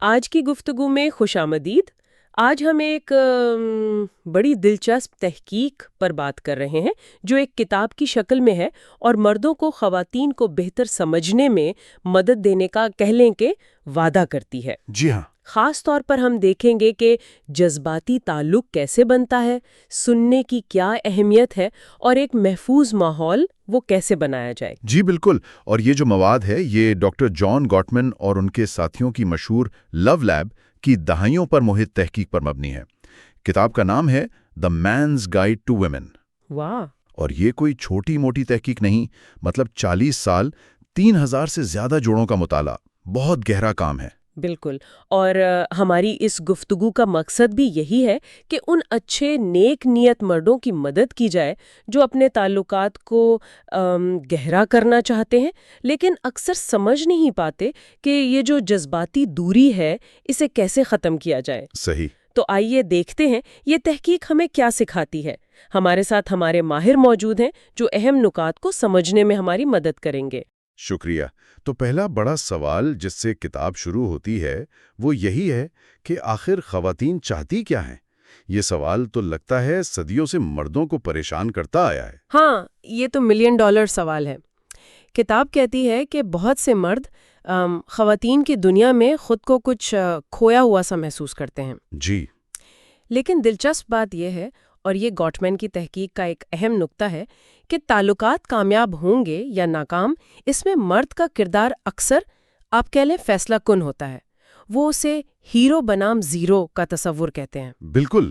آج کی گفتگو میں خوش آمدید۔ آج ہم ایک بڑی دلچسپ تحقیق پر بات کر رہے ہیں جو ایک کتاب کی شکل میں ہے اور مردوں کو خواتین کو بہتر سمجھنے میں مدد دینے کا کہہ لیں کہ وعدہ کرتی ہے۔ جی ہاں۔ خاص طور پر ہم دیکھیں گے کہ جذباتی تعلق کیسے بنتا ہے، سننے کی کیا اہمیت ہے اور ایک محفوظ ماحول وہ کیسے بنایا جائے۔ جی بالکل، اور یہ جو مواد ہے یہ ڈاکٹر جان گاٹمن اور ان کے ساتھیوں کی مشہور لو لیب کی دہائیوں پر محیط تحقیق پر مبنی ہے۔ کتاب کا نام ہے دی مینز گائیڈ ٹو ویمن۔ واہ! اور یہ کوئی چھوٹی موٹی تحقیق نہیں، مطلب 40 سال 3000 سے زیادہ جوڑوں کا مطالعہ، بہت گہرا کام ہے۔ بالکل، اور ہماری اس گفتگو کا مقصد بھی یہی ہے کہ ان اچھے نیک نیت مردوں کی مدد کی جائے جو اپنے تعلقات کو گہرا کرنا چاہتے ہیں لیکن اکثر سمجھ نہیں پاتے کہ یہ جو جذباتی دوری ہے اسے کیسے ختم کیا جائے۔ صحیح۔ تو آئیے دیکھتے ہیں یہ تحقیق ہمیں کیا سکھاتی ہے۔ ہمارے ساتھ ہمارے ماہر موجود ہیں جو اہم نکات کو سمجھنے میں ہماری مدد کریں گے۔ شکریہ۔ تو پہلا بڑا سوال جس سے کتاب شروع ہوتی ہے وہ یہی ہے کہ آخر خواتین چاہتی کیا ہیں؟ یہ سوال تو لگتا ہے صدیوں سے مردوں کو پریشان کرتا آیا ہے۔ ہاں، یہ تو ملین ڈالر سوال ہے۔ کتاب کہتی ہے کہ بہت سے مرد خواتین کی دنیا میں خود کو کچھ کھویا ہوا سا محسوس کرتے ہیں۔ جی۔ لیکن دلچسپ بات یہ ہے، اور یہ گاٹمن کی تحقیق کا ایک اہم نقطہ ہے، کہ تعلقات کامیاب ہوں گے یا ناکام، اس میں مرد کا کردار اکثر آپ کہہ لیں فیصلہ کن ہوتا ہے۔ وہ اسے ہیرو بنام زیرو کا تصور کہتے ہیں۔ بالکل،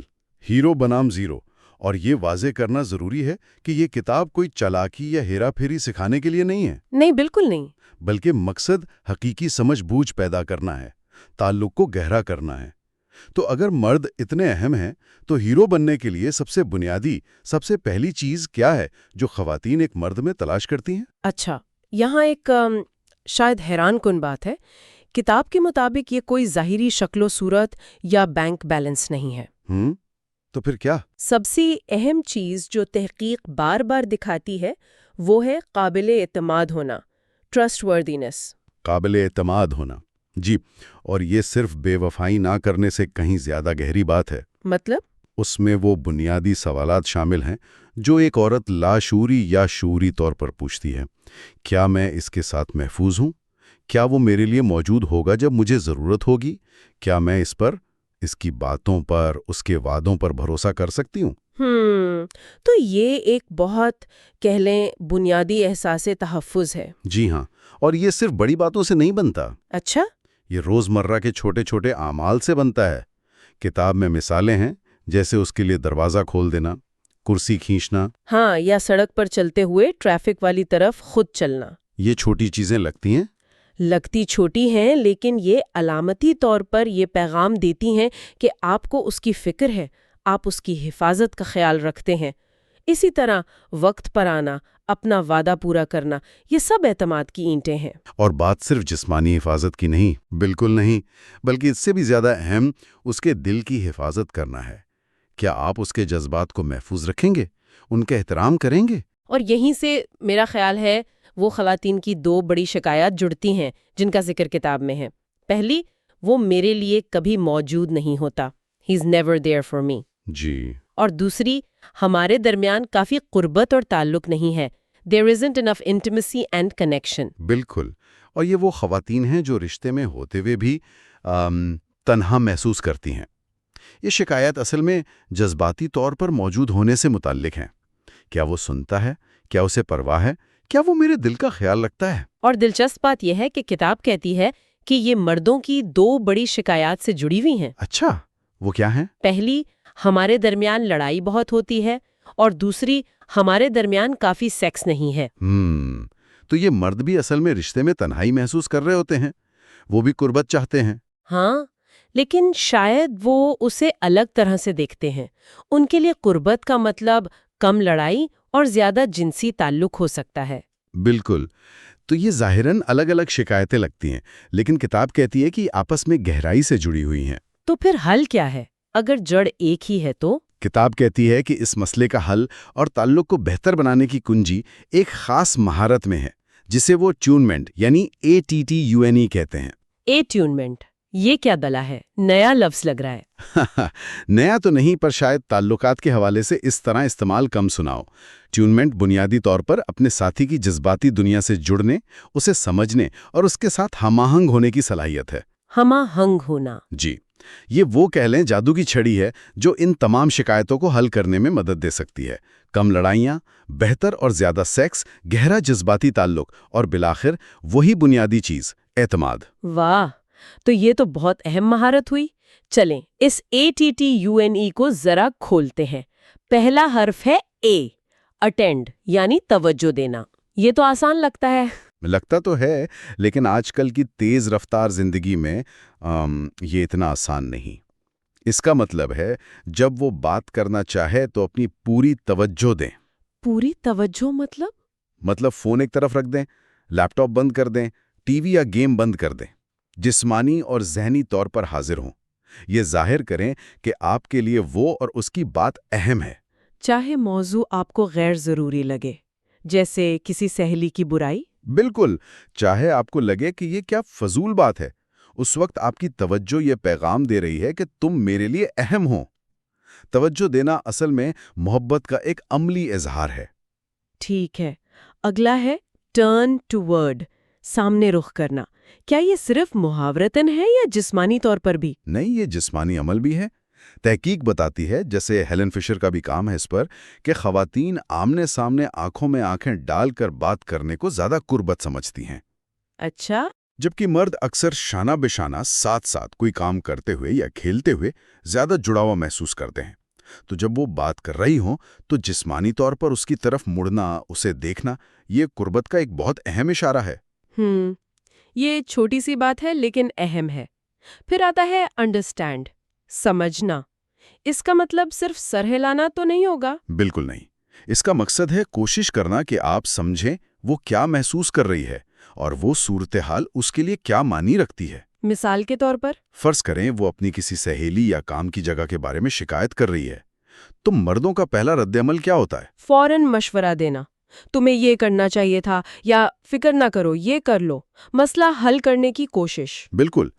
ہیرو بنام زیرو۔ اور یہ واضح کرنا ضروری ہے کہ یہ کتاب کوئی چالاکی یا ہیرا پھیری سکھانے کے لیے نہیں ہے۔ نہیں، بالکل نہیں۔ بلکہ مقصد حقیقی سمجھ بوجھ پیدا کرنا ہے، تعلق کو گہرا کرنا ہے۔ تو اگر مرد اتنے اہم ہیں تو ہیرو بننے کے لیے سب سے بنیادی، سب سے پہلی چیز کیا ہے جو خواتین ایک مرد میں تلاش کرتی ہیں؟ اچھا، یہاں ایک شاید حیران کن بات ہے۔ کتاب کے مطابق یہ کوئی ظاہری شکل و صورت یا بینک بیلنس نہیں ہے۔ تو پھر کیا؟ سب سے اہم چیز جو تحقیق بار بار دکھاتی ہے وہ ہے قابل اعتماد ہونا، ٹرسٹ وردینس۔ قابل اعتماد ہونا، جی۔ اور یہ صرف بے وفائی نہ کرنے سے کہیں زیادہ گہری بات ہے۔ مطلب؟ اس میں وہ بنیادی سوالات شامل ہیں جو ایک عورت لاشعوری یا شعوری طور پر پوچھتی ہے۔ کیا میں اس کے ساتھ محفوظ ہوں؟ کیا وہ میرے لیے موجود ہوگا جب مجھے ضرورت ہوگی؟ کیا میں اس پر، اس کی باتوں پر، اس کے وعدوں پر بھروسہ کر سکتی ہوں؟ تو یہ ایک بہت کہہ لیں بنیادی احساس تحفظ ہے۔ جی ہاں، اور یہ صرف بڑی باتوں سے نہیں بنتا۔ اچھا؟ یہ روزمرہ کے چھوٹے چھوٹے اعمال سے بنتا ہے۔ کتاب میں مثالیں ہیں، جیسے اس کے لیے دروازہ کھول دینا، کرسی کھینچنا، ہاں، یا سڑک پر چلتے ہوئے ٹریفک والی طرف خود چلنا۔ یہ چھوٹی چیزیں لگتی ہیں، لگتی چھوٹی ہیں لیکن یہ علامتی طور پر یہ پیغام دیتی ہیں کہ آپ کو اس کی فکر ہے، آپ اس کی حفاظت کا خیال رکھتے ہیں۔ اسی طرح وقت پر آنا، اپنا وعدہ پورا کرنا، یہ سب اعتماد کی اینٹیں ہیں۔ اور بات صرف جسمانی حفاظت کی نہیں، بالکل نہیں، بلکہ اس سے بھی زیادہ اہم اس کے دل کی حفاظت کرنا ہے۔ کیا آپ اس کے جذبات کو محفوظ رکھیں گے؟ ان کا احترام کریں گے؟ اور یہیں سے میرا خیال ہے وہ خواتین کی دو بڑی شکایات جڑتی ہیں جن کا ذکر کتاب میں ہے۔ پہلی، وہ میرے لیے کبھی موجود نہیں ہوتا، he is never there for me. جی۔ اور دوسری، ہمارے درمیان کافی قربت اور تعلق نہیں ہے، there isn't enough intimacy and connection. بالکل، اور یہ وہ خواتین ہیں جو رشتے میں ہوتے ہوئے بھی تنہا محسوس کرتی ہیں۔ یہ شکایت اصل میں جذباتی طور پر موجود ہونے سے متعلق ہیں۔ کیا وہ سنتا ہے؟ کیا اسے پرواہ ہے؟ کیا وہ میرے دل کا خیال رکھتا ہے؟ اور دلچسپ بات یہ ہے کہ کتاب کہتی ہے کہ یہ مردوں کی دو بڑی شکایات سے جڑی ہوئی ہیں۔ اچھا، وہ کیا ہیں؟ پہلی، ہمارے درمیان لڑائی بہت ہوتی ہے، اور دوسری، ہمارے درمیان کافی سیکس نہیں ہے۔ تو یہ مرد بھی اصل میں رشتے میں تنہائی محسوس کر رہے ہوتے ہیں، وہ بھی قربت چاہتے ہیں۔ ہاں، لیکن شاید وہ اسے الگ طرح سے دیکھتے ہیں۔ ان کے لیے قربت کا مطلب کم لڑائی اور زیادہ جنسی تعلق ہو سکتا ہے۔ بالکل، تو یہ ظاہراً الگ الگ شکایتیں لگتی ہیں، لیکن کتاب کہتی ہے کہ آپس میں گہرائی سے جڑی ہوئی ہیں۔ تو پھر حل کیا ہے؟ اگر جڑ ایک ہی ہے تو؟ کتاب کہتی ہے کہ اس مسئلے کا حل اور تعلق کو بہتر بنانے کی کنجی ایک خاص مہارت میں ہے، جسے وہ ٹیونمنٹ یعنی ATTUNE کہتے ہیں۔ اے ٹیونمنٹ، یہ کیا دلا ہے؟ نیا لفظ لگ رہا ہے۔ نیا تو نہیں، پر شاید تعلقات کے حوالے سے اس طرح استعمال کم سناؤ۔ ٹیونمنٹ بنیادی طور پر اپنے ساتھی کی جذباتی دنیا سے جڑنے، اسے سمجھنے اور اس کے ساتھ ہم آہنگ ہونے کی صلاحیت ہے۔ ہم آہنگ ہونا۔ جی، یہ وہ کہہ لیں جادو کی چھڑی ہے جو ان تمام شکایتوں کو حل کرنے میں مدد دے سکتی ہے۔ کم لڑائیاں، بہتر اور زیادہ سیکس، گہرا جذباتی تعلق اور بالآخر وہی بنیادی چیز، اعتماد۔ واہ، تو یہ تو بہت اہم مہارت ہوئی۔ چلیں اس ATTUNE کو ذرا کھولتے ہیں۔ پہلا حرف ہے A، اٹینڈ یعنی توجہ دینا۔ یہ تو آسان لگتا ہے۔ لگتا تو ہے، لیکن آج کل کی تیز رفتار زندگی میں یہ اتنا آسان نہیں۔ اس کا مطلب ہے جب وہ بات کرنا چاہے تو اپنی پوری توجہ دیں۔ پوری توجہ مطلب فون ایک طرف رکھ دیں، لیپ ٹاپ بند کر دیں، ٹی وی یا گیم بند کر دیں، جسمانی اور ذہنی طور پر حاضر ہوں۔ یہ ظاہر کریں کہ آپ کے لیے وہ اور اس کی بات اہم ہے، چاہے موضوع آپ کو غیر ضروری لگے، جیسے کسی سہیلی کی برائی۔ بالکل، چاہے آپ کو لگے کہ یہ کیا فضول بات ہے، اس وقت آپ کی توجہ یہ پیغام دے رہی ہے کہ تم میرے لیے اہم ہو۔ توجہ دینا اصل میں محبت کا ایک عملی اظہار ہے۔ ٹھیک ہے، اگلا ہے ٹرن ٹو ورڈ، سامنے رخ کرنا۔ کیا یہ صرف محاورتن ہے یا جسمانی طور پر بھی؟ نہیں، یہ جسمانی عمل بھی ہے۔ تحقیق بتاتی ہے، جیسے ہیلن فشر کا بھی کام ہے اس پر، کہ خواتین آمنے سامنے آنکھوں میں آنکھیں ڈال کر بات کرنے کو زیادہ قربت سمجھتی ہیں۔ اچھا۔ جبکہ مرد اکثر شانہ بے شانہ ساتھ ساتھ کوئی کام کرتے ہوئے یا کھیلتے ہوئے زیادہ جڑاوا محسوس کرتے ہیں۔ تو جب وہ بات کر رہی ہوں تو جسمانی طور پر اس کی طرف مڑنا، اسے دیکھنا، یہ قربت کا ایک بہت اہم اشارہ ہے۔ یہ چھوٹی سی بات ہے لیکن اہم ہے۔ پھر آتا ہے انڈرسٹینڈ، سمجھنا۔ اس کا مطلب صرف سر ہلانا تو نہیں ہوگا؟ بالکل نہیں، اس کا مقصد ہے کوشش کرنا کہ آپ سمجھیں وہ کیا محسوس کر رہی ہے اور وہ صورتحال اس کے لیے کیا معنی رکھتی ہے۔ مثال کے طور پر؟ فرض کریں وہ اپنی کسی سہیلی یا کام کی جگہ کے بارے میں شکایت کر رہی ہے، تو مردوں کا پہلا رد عمل کیا ہوتا ہے؟ فوراً مشورہ دینا، تمہیں یہ کرنا چاہیے تھا، یا فکر نہ کرو، یہ کر لو، مسئلہ حل کرنے کی کوشش۔ بالکل،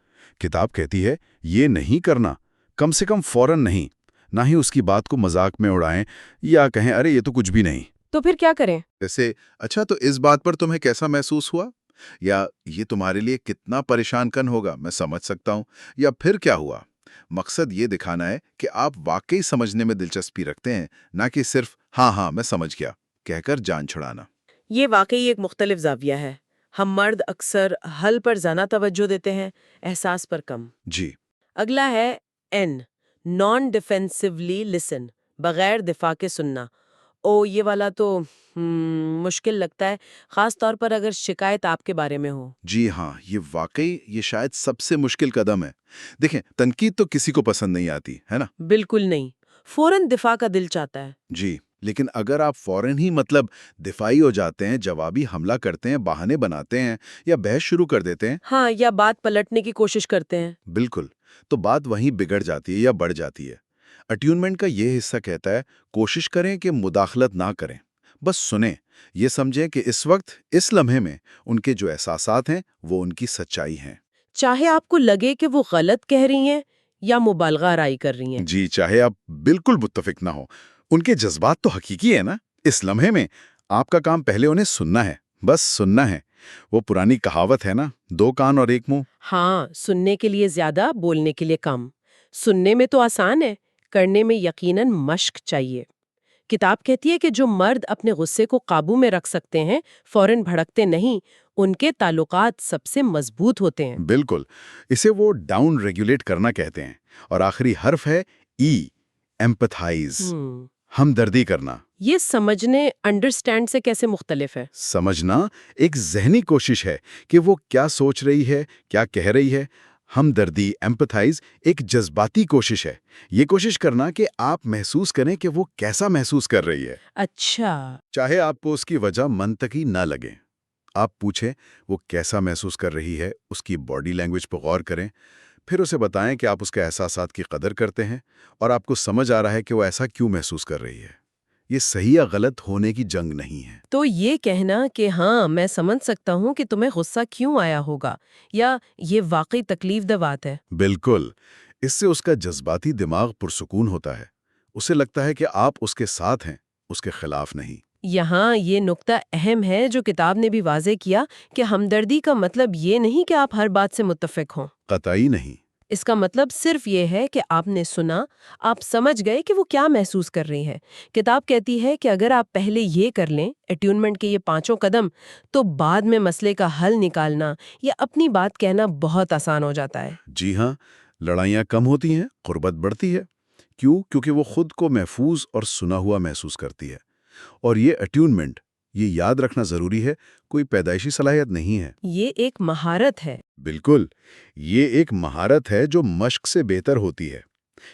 کتاب کہتی ہے یہ نہیں کرنا، کم سے کم فوراً نہیں، نہ ہی اس کی بات کو مذاق میں اڑائیں یا کہیں ارے یہ تو کچھ بھی نہیں۔ تو پھر کیا کریں؟ جیسے اچھا تو اس بات پر تمہیں کیسا محسوس ہوا، یا یہ تمہارے لیے کتنا پریشان کن ہوگا، میں سمجھ سکتا ہوں، یا پھر کیا ہوا۔ مقصد یہ دکھانا ہے کہ آپ واقعی سمجھنے میں دلچسپی رکھتے ہیں، نہ کہ صرف ہاں میں سمجھ گیا کہہ کر جان چھڑانا۔ یہ واقعی ایک مختلف زاویہ ہے۔ ہم مرد اکثر حل پر زیادہ توجہ دیتے ہیں، احساس پر کم۔ جی، اگلا ہے N، نان ڈیفینسولی لسن، بغیر دفاع کے سننا۔ یہ والا تو مشکل لگتا ہے، خاص طور پر اگر شکایت آپ کے بارے میں ہو۔ جی ہاں، یہ شاید سب سے مشکل قدم ہے۔ دیکھیں، تنقید تو کسی کو پسند نہیں آتی ہے نا؟ بالکل نہیں، فوراً دفاع کا دل چاہتا ہے۔ جی، لیکن اگر آپ فوراً ہی دفاعی ہو جاتے ہیں، جوابی حملہ کرتے ہیں، بہانے بناتے ہیں یا بحث شروع کر دیتے ہیں، ہاں، یا بات پلٹنے کی کوشش کرتے ہیں۔ بالکل، تو بات وہیں بگڑ جاتی ہے یا بڑھ جاتی ہے۔ اٹیونمنٹ کا یہ حصہ کہتا ہے کوشش کریں کہ مداخلت نہ کریں، بس سنیں، یہ سمجھیں کہ اس وقت اس لمحے میں ان کے جو احساسات ہیں وہ ان کی سچائی ہیں۔ چاہے آپ کو لگے کہ وہ غلط کہہ رہی ہیں یا مبالغہ آرائی کر رہی ہیں۔ جی، چاہے آپ بالکل متفق نہ ہو، ان کے جذبات تو حقیقی ہے نا۔ اس لمحے میں آپ کا کام پہلے انہیں سننا ہے، بس سننا ہے۔ وہ پرانی کہاوت ہے نا، 2 کان اور 1 منہ۔ ہاں، سننے کے لیے زیادہ، بولنے کے لیے کم۔ سننے میں تو آسان ہے، کرنے میں یقیناً مشق چاہیے۔ کتاب کہتی ہے کہ جو مرد اپنے غصے کو قابو میں رکھ سکتے ہیں، فوراً بھڑکتے نہیں، ان کے تعلقات سب سے مضبوط ہوتے ہیں۔ بالکل، اسے وہ ڈاؤن ریگولیٹ کرنا کہتے ہیں۔ اور آخری حرف ہے ای، ایمپتھائز، ہمدردی کرنا۔ یہ سمجھنے، انڈرسٹینڈ سے کیسے مختلف ہے؟ سمجھنا ایک ذہنی کوشش ہے کہ وہ کیا سوچ رہی ہے، کیا کہہ رہی ہے۔ ہمدردی، ایمپتھائز، ایک جذباتی کوشش ہے۔ یہ کوشش کرنا کہ آپ محسوس کریں کہ وہ کیسا محسوس کر رہی ہے، اچھا۔ چاہے آپ کو اس کی وجہ منطقی نہ لگے۔ آپ پوچھیں وہ کیسا محسوس کر رہی ہے، اس کی باڈی لینگویج پر غور کریں، پھر اسے بتائیں کہ آپ اس کے احساسات کی قدر کرتے ہیں اور آپ کو سمجھ آ رہا ہے کہ وہ ایسا کیوں محسوس کر رہی ہے۔ یہ صحیح یا غلط ہونے کی جنگ نہیں ہے۔ تو یہ کہنا کہ ہاں میں سمجھ سکتا ہوں کہ تمہیں غصہ کیوں آیا ہوگا یا یہ واقعی تکلیف دہ بات ہے۔ بالکل، اس سے اس کا جذباتی دماغ پرسکون ہوتا ہے۔ اسے لگتا ہے کہ آپ اس کے ساتھ ہیں، اس کے خلاف نہیں۔ یہاں یہ نقطہ اہم ہے جو کتاب نے بھی واضح کیا کہ ہمدردی کا مطلب یہ نہیں کہ آپ ہر بات سے متفق ہوں۔ قطعی نہیں۔ اس کا مطلب صرف یہ ہے کہ آپ نے سنا، آپ سمجھ گئے کہ وہ کیا محسوس کر رہی ہے۔ کتاب کہتی ہے کہ اگر آپ پہلے یہ کر لیں، اٹیونمنٹ کے یہ 5 قدم، تو بعد میں مسئلے کا حل نکالنا یا اپنی بات کہنا بہت آسان ہو جاتا ہے۔ جی ہاں، لڑائیاں کم ہوتی ہیں، قربت بڑھتی ہے۔ کیوں؟ کیونکہ وہ خود کو محفوظ اور سنا ہوا محسوس کرتی ہے۔ اور یہ اٹیونمنٹ، یہ یاد رکھنا ضروری ہے، کوئی پیدائشی صلاحیت نہیں ہے۔ یہ ایک مہارت ہے۔ بالکل، یہ ایک مہارت ہے جو مشق سے بہتر ہوتی ہے۔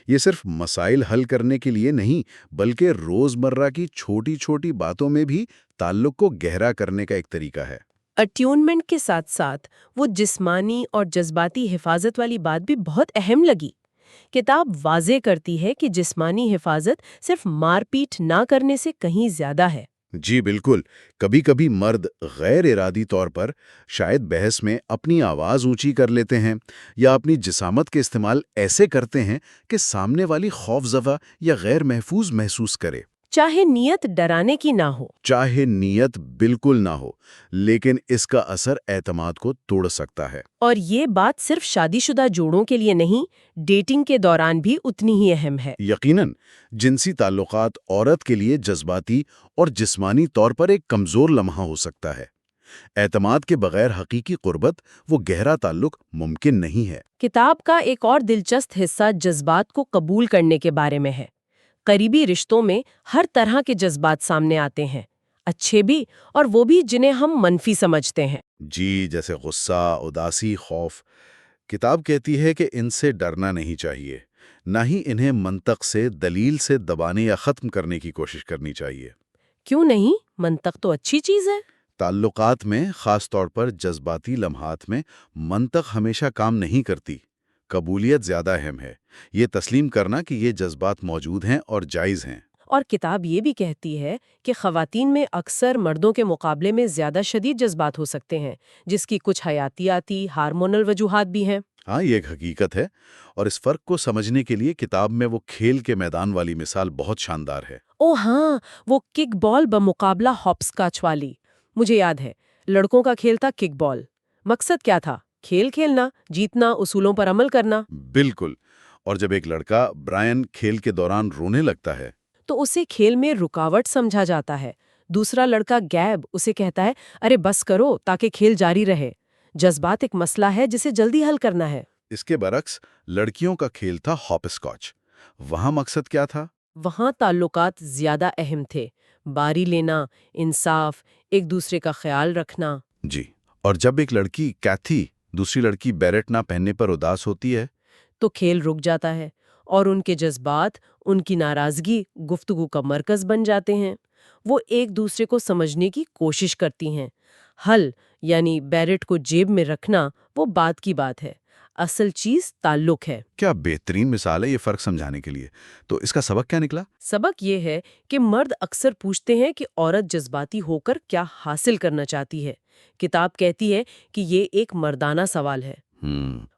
یہ صرف مسائل حل کرنے کے لیے نہیں، بلکہ روزمرہ کی چھوٹی چھوٹی باتوں میں بھی تعلق کو گہرا کرنے کا ایک طریقہ ہے۔ اٹیونمنٹ کے ساتھ ساتھ وہ جسمانی اور جذباتی حفاظت والی بات بھی بہت اہم لگی۔ کتاب واضح کرتی ہے کہ جسمانی حفاظت صرف مار پیٹ نہ کرنے سے کہیں زیادہ ہے۔ جی بالکل، کبھی کبھی مرد غیر ارادی طور پر شاید بحث میں اپنی آواز اونچی کر لیتے ہیں یا اپنی جسامت کے استعمال ایسے کرتے ہیں کہ سامنے والی خوف زدہ یا غیر محفوظ محسوس کرے۔ چاہے نیت ڈرانے کی نہ ہو۔ چاہے نیت بالکل نہ ہو، لیکن اس کا اثر اعتماد کو توڑ سکتا ہے۔ اور یہ بات صرف شادی شدہ جوڑوں کے لیے نہیں، ڈیٹنگ کے دوران بھی اتنی ہی اہم ہے۔ یقیناً، جنسی تعلقات عورت کے لیے جذباتی اور جسمانی طور پر ایک کمزور لمحہ ہو سکتا ہے۔ اعتماد کے بغیر حقیقی قربت، وہ گہرا تعلق ممکن نہیں ہے۔ کتاب کا ایک اور دلچسپ حصہ جذبات کو قبول کرنے کے بارے میں ہے۔ قریبی رشتوں میں ہر طرح کے جذبات سامنے آتے ہیں، اچھے بھی اور وہ بھی جنہیں ہم منفی سمجھتے ہیں۔ جی، جیسے غصہ، اداسی، خوف۔ کتاب کہتی ہے کہ ان سے ڈرنا نہیں چاہیے، نہ ہی انہیں منطق سے، دلیل سے دبانے یا ختم کرنے کی کوشش کرنی چاہیے۔ کیوں نہیں؟ منطق تو اچھی چیز ہے۔ تعلقات میں، خاص طور پر جذباتی لمحات میں، منطق ہمیشہ کام نہیں کرتی۔ قبولیت زیادہ اہم ہے، یہ تسلیم کرنا کہ یہ جذبات موجود ہیں اور جائز ہیں۔ اور کتاب یہ بھی کہتی ہے کہ خواتین میں اکثر مردوں کے مقابلے میں زیادہ شدید جذبات ہو سکتے ہیں، جس کی کچھ حیاتیاتی، ہارمونل وجوہات بھی ہیں۔ ہاں، یہ ایک حقیقت ہے، اور اس فرق کو سمجھنے کے لیے کتاب میں وہ کھیل کے میدان والی مثال بہت شاندار ہے۔ او ہاں، وہ کک بال بمقابلہ ہاپ اسکاچ والی، مجھے یاد ہے۔ لڑکوں کا کھیل تھا کک بال۔ مقصد کیا تھا؟ کھیل کھیلنا، جیتنا، اصولوں پر عمل کرنا۔ بالکل، اور جب ایک لڑکا برائن کھیل کے دوران رونے لگتا ہے تو اسے کھیل میں رکاوٹ سمجھا جاتا ہے۔ دوسرا لڑکا گیب اسے کہتا ہے، ارے بس کرو تاکہ کھیل جاری رہے۔ جذبات ایک مسئلہ ہے جسے جلدی حل کرنا ہے۔ اس کے برعکس لڑکیوں کا کھیل تھا ہاپ اسکاچ۔ وہاں مقصد کیا تھا؟ وہاں تعلقات زیادہ اہم تھے، باری لینا، انصاف، ایک دوسرے کا خیال رکھنا۔ جی، اور جب ایک لڑکی کیتھی دوسری لڑکی بیرٹ نہ پہننے پر اداس ہوتی ہے تو کھیل رک جاتا ہے اور ان کے جذبات، ان کی ناراضگی گفتگو کا مرکز بن جاتے ہیں۔ وہ ایک دوسرے کو سمجھنے کی کوشش کرتی ہیں۔ حل، یعنی بیرٹ کو جیب میں رکھنا، وہ بات کی بات ہے۔ اصل چیز تعلق ہے۔ کیا بہترین مثال ہے یہ فرق سمجھانے کے لیے۔ تو اس کا سبق کیا نکلا؟ سبق یہ ہے کہ مرد اکثر پوچھتے ہیں کہ عورت جذباتی ہو کر کیا حاصل کرنا چاہتی ہے۔ کتاب کہتی ہے کہ یہ ایک مردانہ سوال ہے۔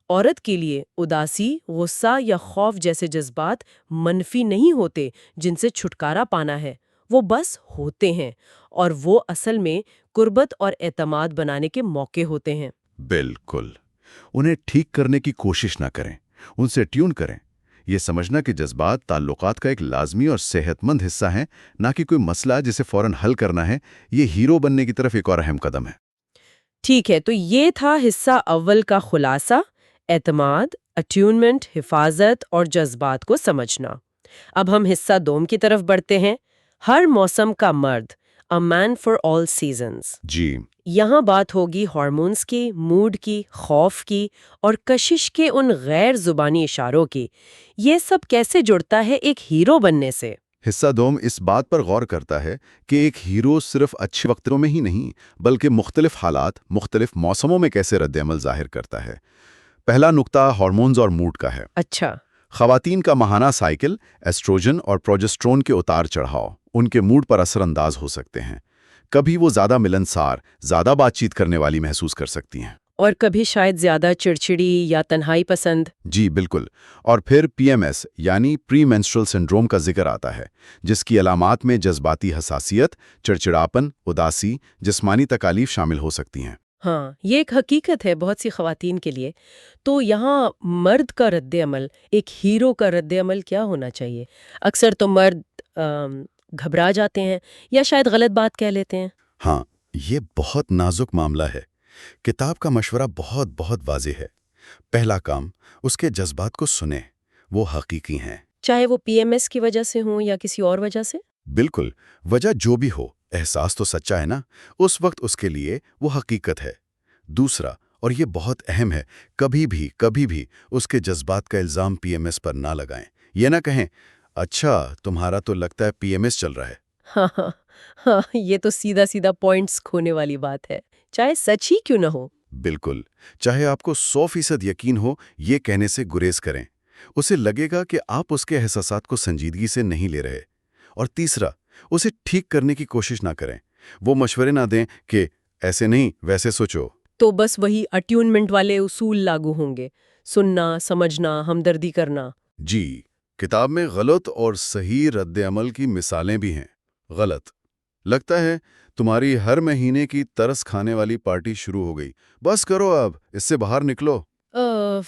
عورت کے لیے اداسی، غصہ یا خوف جیسے جذبات منفی نہیں ہوتے جن سے چھٹکارا پانا ہے، وہ بس ہوتے ہیں، اور وہ اصل میں قربت اور اعتماد بنانے کے موقع ہوتے ہیں۔ بالکل، انہیں ٹھیک کرنے کی کوشش نہ کریں، ان سے ٹیون کریں۔ یہ سمجھنا کہ جذبات تعلقات کا ایک لازمی اور صحت مند حصہ ہیں، نہ کہ کوئی مسئلہ جسے فوراً حل کرنا ہے، یہ ہیرو بننے کی طرف ایک اور اہم قدم ہے۔ ٹھیک ہے، تو یہ تھا حصہ اول کا خلاصہ، اعتماد، اٹیونمنٹ، حفاظت اور جذبات کو سمجھنا۔ اب ہم حصہ دوم کی طرف بڑھتے ہیں، ہر موسم کا مرد، A Man for All Seasons۔ جی، یہاں بات ہوگی ہارمونز کی، موڈ کی، خوف کی اور کشش کے ان غیر زبانی اشاروں کی۔ یہ سب کیسے جڑتا ہے ایک ہیرو بننے سے؟ حصہ دوم اس بات پر غور کرتا ہے کہ ایک ہیرو صرف اچھے وقتوں میں ہی نہیں، بلکہ مختلف حالات، مختلف موسموں میں کیسے رد عمل ظاہر کرتا ہے۔ پہلا نقطہ ہارمونز اور موڈ کا ہے۔ اچھا۔ خواتین کا ماہانہ سائیکل، ایسٹروجن اور پروجسٹرون کے اتار چڑھاؤ، ان کے موڈ پر اثر انداز ہو سکتے ہیں۔ کبھی وہ زیادہ ملنسار، زیادہ بات چیت کرنے والی محسوس کر سکتی ہیں۔ اور کبھی شاید زیادہ چڑچڑی یا تنہائی پسند۔ جی بالکل۔ اور پھر پی ایم ایس یعنی پری مینسٹرل سنڈروم کا ذکر آتا ہے، جس کی علامات میں جذباتی حساسیت، چڑچڑاپن، اداسی، جسمانی تکالیف شامل ہو سکتی ہیں۔ ہاں، یہ ایک حقیقت ہے بہت سی خواتین کے لیے۔ تو یہاں مرد کا رد عمل، ایک ہیرو کا رد عمل کیا ہونا چاہیے؟ اکثر تو مرد گھبرا جاتے ہیں یا شاید غلط بات کہہ لیتے ہیں۔ ہاں، یہ بہت نازک معاملہ ہے۔ کتاب کا مشورہ بہت واضح ہے۔ پہلا کام، اس کے جذبات کو سنیں، وہ حقیقی ہیں۔ چاہے وہ پی ایم ایس کی وجہ سے ہوں یا کسی اور وجہ سے؟ بالکل، وجہ جو بھی ہو، احساس تو سچا ہے نا، اس وقت اس کے لیے وہ حقیقت ہے۔ دوسرا، اور یہ بہت اہم ہے، کبھی بھی اس کے جذبات کا الزام پی ایم ایس پر نہ لگائیں۔ یہ نہ کہیں، اچھا تمہارا تو لگتا ہے پی ایم ایس چل رہا ہے۔ ہاں، یہ تو سیدھا پوائنٹس کھونے والی بات ہے، چاہے سچ ہی کیوں نہ ہو۔ بالکل، چاہے آپ کو 100% یقین ہو، یہ کہنے سے گریز کریں۔ اسے لگے گا کہ آپ اس کے احساسات کو سنجیدگی سے نہیں لے رہے۔ اور تیسرا، اسے ٹھیک کرنے کی کوشش نہ کریں۔ وہ مشورے نہ دیں کہ ایسے نہیں ویسے سوچو۔ تو بس وہی اٹیونمنٹ والے اصول لاگو ہوں گے، سننا، سمجھنا، ہمدردی کرنا۔ جی، کتاب میں غلط اور صحیح رد عمل کی مثالیں بھی ہیں۔ غلط، لگتا ہے تمہاری ہر مہینے کی ترس کھانے والی پارٹی شروع ہو گئی، بس کرو اب، اس سے باہر نکلو۔ اف،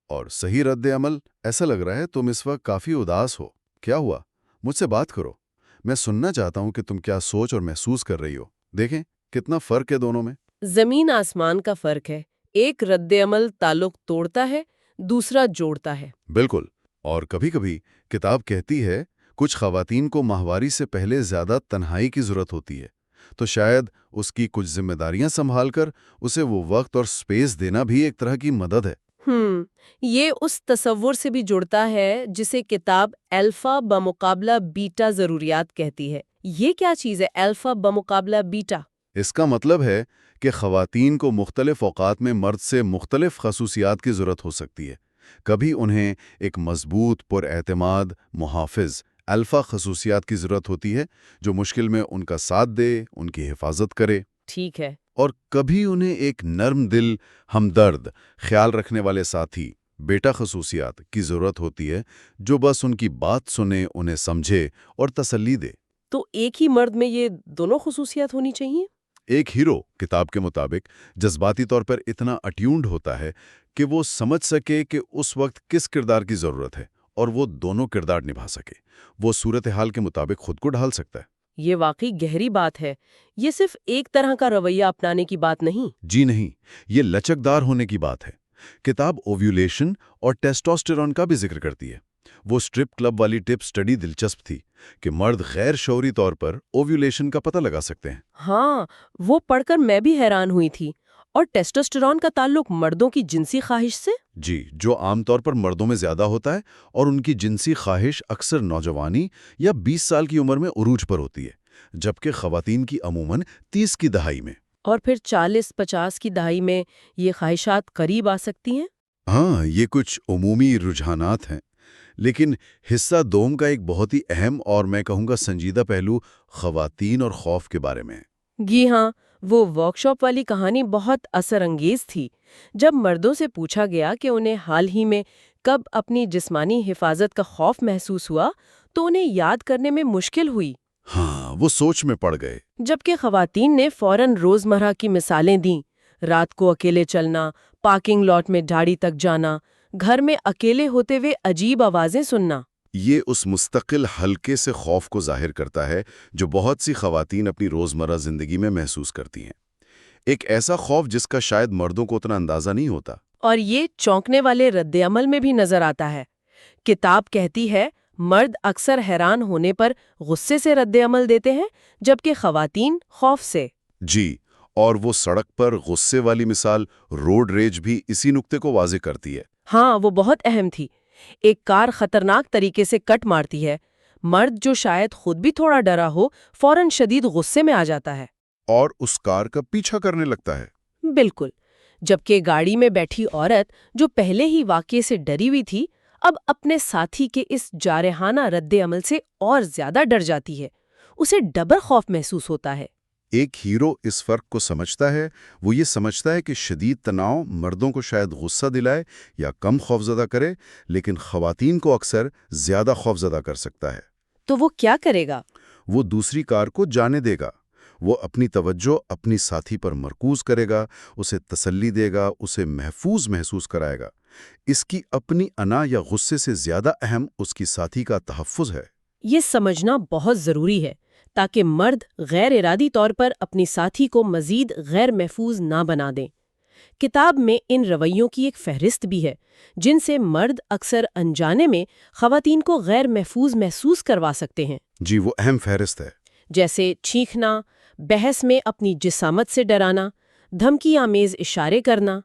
اور صحیح رد عمل، ایسا لگ رہا ہے تم اس وقت کافی اداس ہو، کیا ہوا؟ مجھ سے بات کرو، میں سننا چاہتا ہوں کہ تم کیا سوچ اور محسوس کر رہی ہو۔ دیکھیں کتنا فرق ہے دونوں میں۔ زمین آسمان کا فرق ہے، ایک رد عمل تعلق توڑتا ہے، دوسرا جوڑتا ہے۔ بالکل، اور کبھی کتاب کہتی ہے کچھ خواتین کو ماہواری سے پہلے زیادہ تنہائی کی ضرورت ہوتی ہے، تو شاید اس کی کچھ ذمہ داریاں سنبھال کر اسے وہ وقت اور سپیس دینا بھی ایک طرح کی مدد ہے۔ یہ اس تصور سے بھی جڑتا ہے جسے کتاب الفا بمقابلہ بیٹا ضروریات کہتی ہے۔ یہ کیا چیز ہے الفا بمقابلہ بیٹا؟ اس کا مطلب ہے کہ خواتین کو مختلف اوقات میں مرد سے مختلف خصوصیات کی ضرورت ہو سکتی ہے۔ کبھی انہیں ایک مضبوط، پر اعتماد، محافظ، الفا خصوصیات کی ضرورت ہوتی ہے جو مشکل میں ان کا ساتھ دے، ان کی حفاظت کرے۔ ٹھیک ہے۔ اور کبھی انہیں ایک نرم دل، ہمدرد، خیال رکھنے والے ساتھی، بیٹا خصوصیات کی ضرورت ہوتی ہے جو بس ان کی بات سنے، انہیں سمجھے اور تسلی دے۔ تو ایک ہی مرد میں یہ دونوں خصوصیات ہونی چاہیے؟ ایک ہیرو کتاب کے مطابق جذباتی طور پر اتنا اٹیونڈ ہوتا ہے کہ وہ سمجھ سکے کہ اس وقت کس کردار کی ضرورت ہے اور وہ دونوں کردار نبھا سکے۔ وہ صورتحال کے مطابق خود کو ڈھال سکتا ہے۔ یہ واقعی گہری بات ہے، یہ صرف ایک طرح کا رویہ اپنانے کی بات نہیں۔ جی نہیں، یہ لچکدار ہونے کی بات ہے۔ کتاب اوویولیشن اور ٹیسٹوسٹیرون کا بھی ذکر کرتی ہے۔ وہ اسٹرپ کلب والی ٹپ سٹڈی دلچسپ تھی کہ مرد غیر شعوری طور پر اوویولیشن کا پتہ لگا سکتے ہیں۔ ہاں، وہ پڑھ کر میں بھی حیران ہوئی تھی۔ اور ٹیسٹوسٹیرون کا تعلق مردوں کی جنسی خواہش سے؟ جی، جو عام طور پر مردوں میں زیادہ ہوتا ہے، اور ان کی جنسی خواہش اکثر نوجوانی یا 20 سال کی عمر میں عروج پر ہوتی ہے، جبکہ خواتین کی عموماً 30 کی دہائی میں۔ اور پھر 40-50 کی دہائی میں یہ خواہشات قریب آ سکتی ہیں؟ ہاں، یہ کچھ عمومی رجحانات ہیں، لیکن حصہ دوم کا ایک بہت ہی اہم اور میں کہوں گا سنجیدہ پہلو خواتین اور خوف کے بارے میں ہے۔ جی ہاں، وہ ورک شاپ والی کہانی بہت اثر انگیز تھی۔ جب مردوں سے پوچھا گیا کہ انہیں حال ہی میں کب اپنی جسمانی حفاظت کا خوف محسوس ہوا تو انہیں یاد کرنے میں مشکل ہوئی۔ ہاں، وہ سوچ میں پڑ گئے۔ جبکہ خواتین نے فوراً روزمرہ کی مثالیں دیں، رات کو اکیلے چلنا، پارکنگ لاٹ میں ڈھاڑی تک جانا، گھر میں اکیلے ہوتے ہوئے عجیب آوازیں سننا۔ یہ اس مستقل حلقے سے خوف کو ظاہر کرتا ہے جو بہت سی خواتین اپنی روزمرہ زندگی میں محسوس کرتی ہیں۔ ایک ایسا خوف جس کا شاید مردوں کو اتنا اندازہ نہیں ہوتا۔ اور یہ چونکنے والے رد عمل میں بھی نظر آتا ہے۔ کتاب کہتی ہے مرد اکثر حیران ہونے پر غصے سے رد عمل دیتے ہیں، جبکہ خواتین خوف سے۔ جی، اور وہ سڑک پر غصے والی مثال روڈ ریج بھی اسی نقطے کو واضح کرتی ہے۔ ہاں، وہ بہت اہم تھی۔ ایک کار خطرناک طریقے سے کٹ مارتی ہے، مرد جو شاید خود بھی تھوڑا ڈرا ہو فوراً شدید غصے میں آ جاتا ہے اور اس کار کا پیچھا کرنے لگتا ہے۔ بالکل، جبکہ گاڑی میں بیٹھی عورت جو پہلے ہی واقعے سے ڈری ہوئی تھی اب اپنے ساتھی کے اس جارحانہ رد عمل سے اور زیادہ ڈر جاتی ہے۔ اسے ڈبل خوف محسوس ہوتا ہے۔ ایک ہیرو اس فرق کو سمجھتا ہے، وہ یہ سمجھتا ہے کہ شدید تناؤ مردوں کو شاید غصہ دلائے یا کم خوفزدہ کرے، لیکن خواتین کو اکثر زیادہ خوفزدہ کر سکتا ہے۔ تو وہ کیا کرے گا؟ وہ دوسری کار کو جانے دے گا، وہ اپنی توجہ اپنی ساتھی پر مرکوز کرے گا، اسے تسلی دے گا، اسے محفوظ محسوس کرائے گا۔ اس کی اپنی انا یا غصے سے زیادہ اہم اس کی ساتھی کا تحفظ ہے۔ یہ سمجھنا بہت ضروری ہے تاکہ مرد غیر ارادی طور پر اپنی ساتھی کو مزید غیر محفوظ نہ بنا دیں۔ کتاب میں ان رویوں کی ایک فہرست بھی ہے جن سے مرد اکثر انجانے میں خواتین کو غیر محفوظ محسوس کروا سکتے ہیں، جی، وہ اہم فہرست ہے۔ جیسے چیخنا، بحث میں اپنی جسامت سے ڈرانا، دھمکی آمیز اشارے کرنا،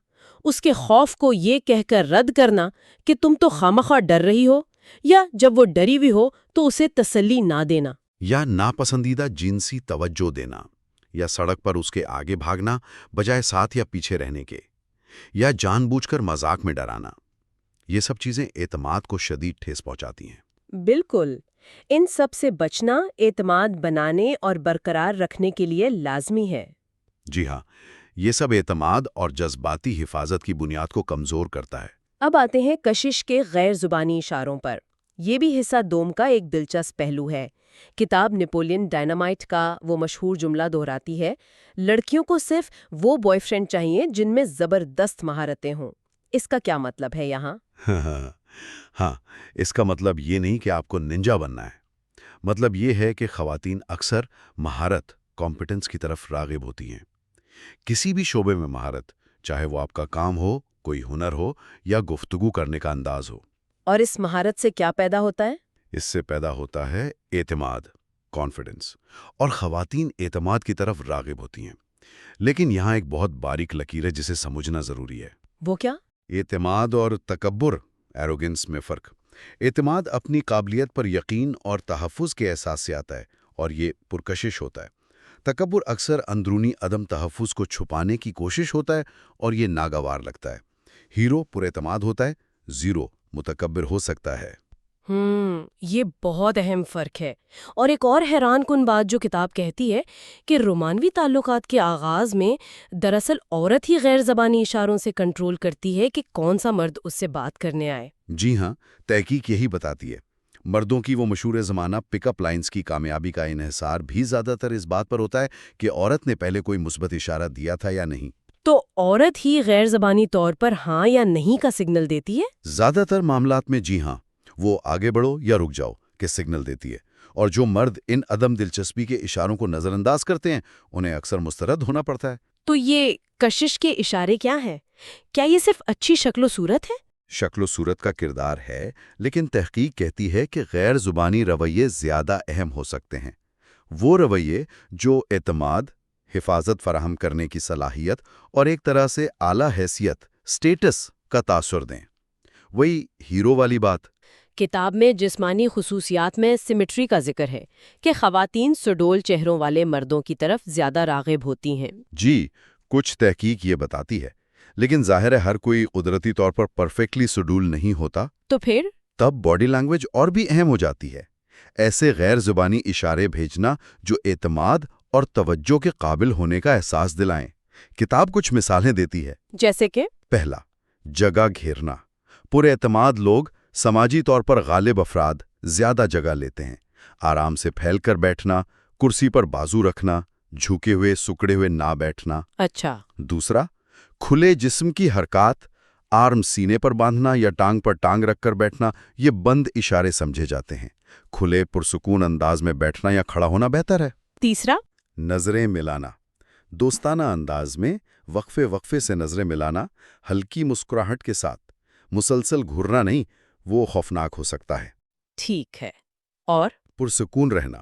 اس کے خوف کو یہ کہہ کر رد کرنا کہ تم تو خامخواہ ڈر رہی ہو، یا جب وہ ڈری ہوئی ہو تو اسے تسلی نہ دینا۔ یا ناپسندیدہ جنسی توجہ دینا، یا سڑک پر اس کے آگے بھاگنا بجائے ساتھ یا پیچھے رہنے کے، یا جان بوجھ کر مذاق میں ڈرانا۔ یہ سب چیزیں اعتماد کو شدید ٹھیس پہنچاتی ہیں۔ بالکل، ان سب سے بچنا اعتماد بنانے اور برقرار رکھنے کے لیے لازمی ہے۔ جی ہاں، یہ سب اعتماد اور جذباتی حفاظت کی بنیاد کو کمزور کرتا ہے۔ اب آتے ہیں کشش کے غیر زبانی اشاروں پر۔ یہ بھی حصہ دوم کا ایک دلچسپ پہلو ہے۔ کتاب نیپولین ڈائنامائٹ کا وہ مشہور جملہ دہراتی ہے، لڑکیوں کو صرف وہ بوائے فرینڈ چاہیے جن میں زبردست مہارتیں ہوں۔ اس کا کیا مطلب ہے یہاں؟ ہاں، اس کا مطلب یہ نہیں کہ آپ کو ننجا بننا ہے۔ مطلب یہ ہے کہ خواتین اکثر مہارت، کمپیٹنس کی طرف راغب ہوتی ہیں۔ کسی بھی شعبے میں مہارت، چاہے وہ آپ کا کام ہو، کوئی ہنر ہو یا گفتگو کرنے کا انداز ہو۔ اور اس مہارت سے کیا پیدا ہوتا ہے؟ اس سے پیدا ہوتا ہے اعتماد، کانفیڈنس، اور خواتین اعتماد کی طرف راغب ہوتی ہیں۔ لیکن یہاں ایک بہت باریک لکیر ہے جسے سمجھنا ضروری ہے۔ وہ کیا؟ اعتماد اور تکبر، ایروگنس میں فرق۔ اعتماد اپنی قابلیت پر یقین اور تحفظ کے احساس سے آتا ہے، اور یہ پرکشش ہوتا ہے۔ تکبر اکثر اندرونی عدم تحفظ کو چھپانے کی کوشش ہوتا ہے، اور یہ ناگوار لگتا ہے۔ ہیرو پر اعتماد ہوتا ہے، زیرو متکبر ہو سکتا ہے۔ یہ بہت اہم فرق ہے۔ اور ایک اور حیران کن بات جو کتاب کہتی ہے کہ رومانوی تعلقات کے آغاز میں دراصل عورت ہی غیر زبانی اشاروں سے کنٹرول کرتی ہے کہ کون سا مرد اس سے بات کرنے آئے۔ جی ہاں، تحقیق یہی بتاتی ہے۔ مردوں کی وہ مشہور زمانہ پک اپ لائنز کی کامیابی کا انحصار بھی زیادہ تر اس بات پر ہوتا ہے کہ عورت نے پہلے کوئی مثبت اشارہ دیا تھا یا نہیں۔ تو عورت ہی غیر زبانی طور پر ہاں یا نہیں کا سگنل دیتی ہے؟ زیادہ تر معاملات میں جی ہاں، وہ آگے بڑھو یا رک جاؤ کے سگنل دیتی ہے، اور جو مرد ان عدم دلچسپی کے اشاروں کو نظر انداز کرتے ہیں انہیں اکثر مسترد ہونا پڑتا ہے۔ تو یہ کشش کے اشارے کیا ہیں؟ کیا یہ صرف اچھی شکل و صورت ہے؟ شکل و صورت کا کردار ہے، لیکن تحقیق کہتی ہے کہ غیر زبانی رویے زیادہ اہم ہو سکتے ہیں۔ وہ رویے جو اعتماد، حفاظت فراہم کرنے کی صلاحیت اور ایک طرح سے اعلیٰ حیثیت، سٹیٹس کا تاثر دیں۔ وہی ہیرو والی بات۔ کتاب میں جسمانی خصوصیات میں سیمیٹری کا ذکر ہے کہ خواتین سڈول چہروں والے مردوں کی طرف زیادہ راغب ہوتی ہیں۔ جی، کچھ تحقیق یہ بتاتی ہے، لیکن ظاہر ہے ہر کوئی قدرتی طور پر پرفیکٹلی سڈول نہیں ہوتا۔ تو پھر تب باڈی لینگویج اور بھی اہم ہو جاتی ہے۔ ایسے غیر زبانی اشارے بھیجنا جو اعتماد اور توجہ کے قابل ہونے کا احساس دلائیں۔ کتاب کچھ مثالیں دیتی ہے۔ جیسے کہ پہلا، جگہ گھیرنا۔ پر اعتماد لوگ، سماجی طور پر غالب افراد، زیادہ جگہ لیتے ہیں۔ آرام سے پھیل کر بیٹھنا، کرسی پر بازو رکھنا، جھکے ہوئے سکڑے ہوئے نہ بیٹھنا۔ اچھا۔ دوسرا، کھلے جسم کی حرکات، آرم سینے پر باندھنا یا ٹانگ پر ٹانگ رکھ کر بیٹھنا، یہ بند اشارے سمجھے جاتے ہیں۔ کھلے پرسکون انداز میں بیٹھنا یا کھڑا ہونا بہتر ہے۔ تیسرا، نظریں ملانا۔ دوستانہ انداز میں وقفے وقفے سے نظریں ملانا، ہلکی مسکراہٹ کے ساتھ۔ مسلسل گھورنا نہیں، وہ خوفناک ہو سکتا ہے۔ ٹھیک ہے۔ اور پرسکون رہنا۔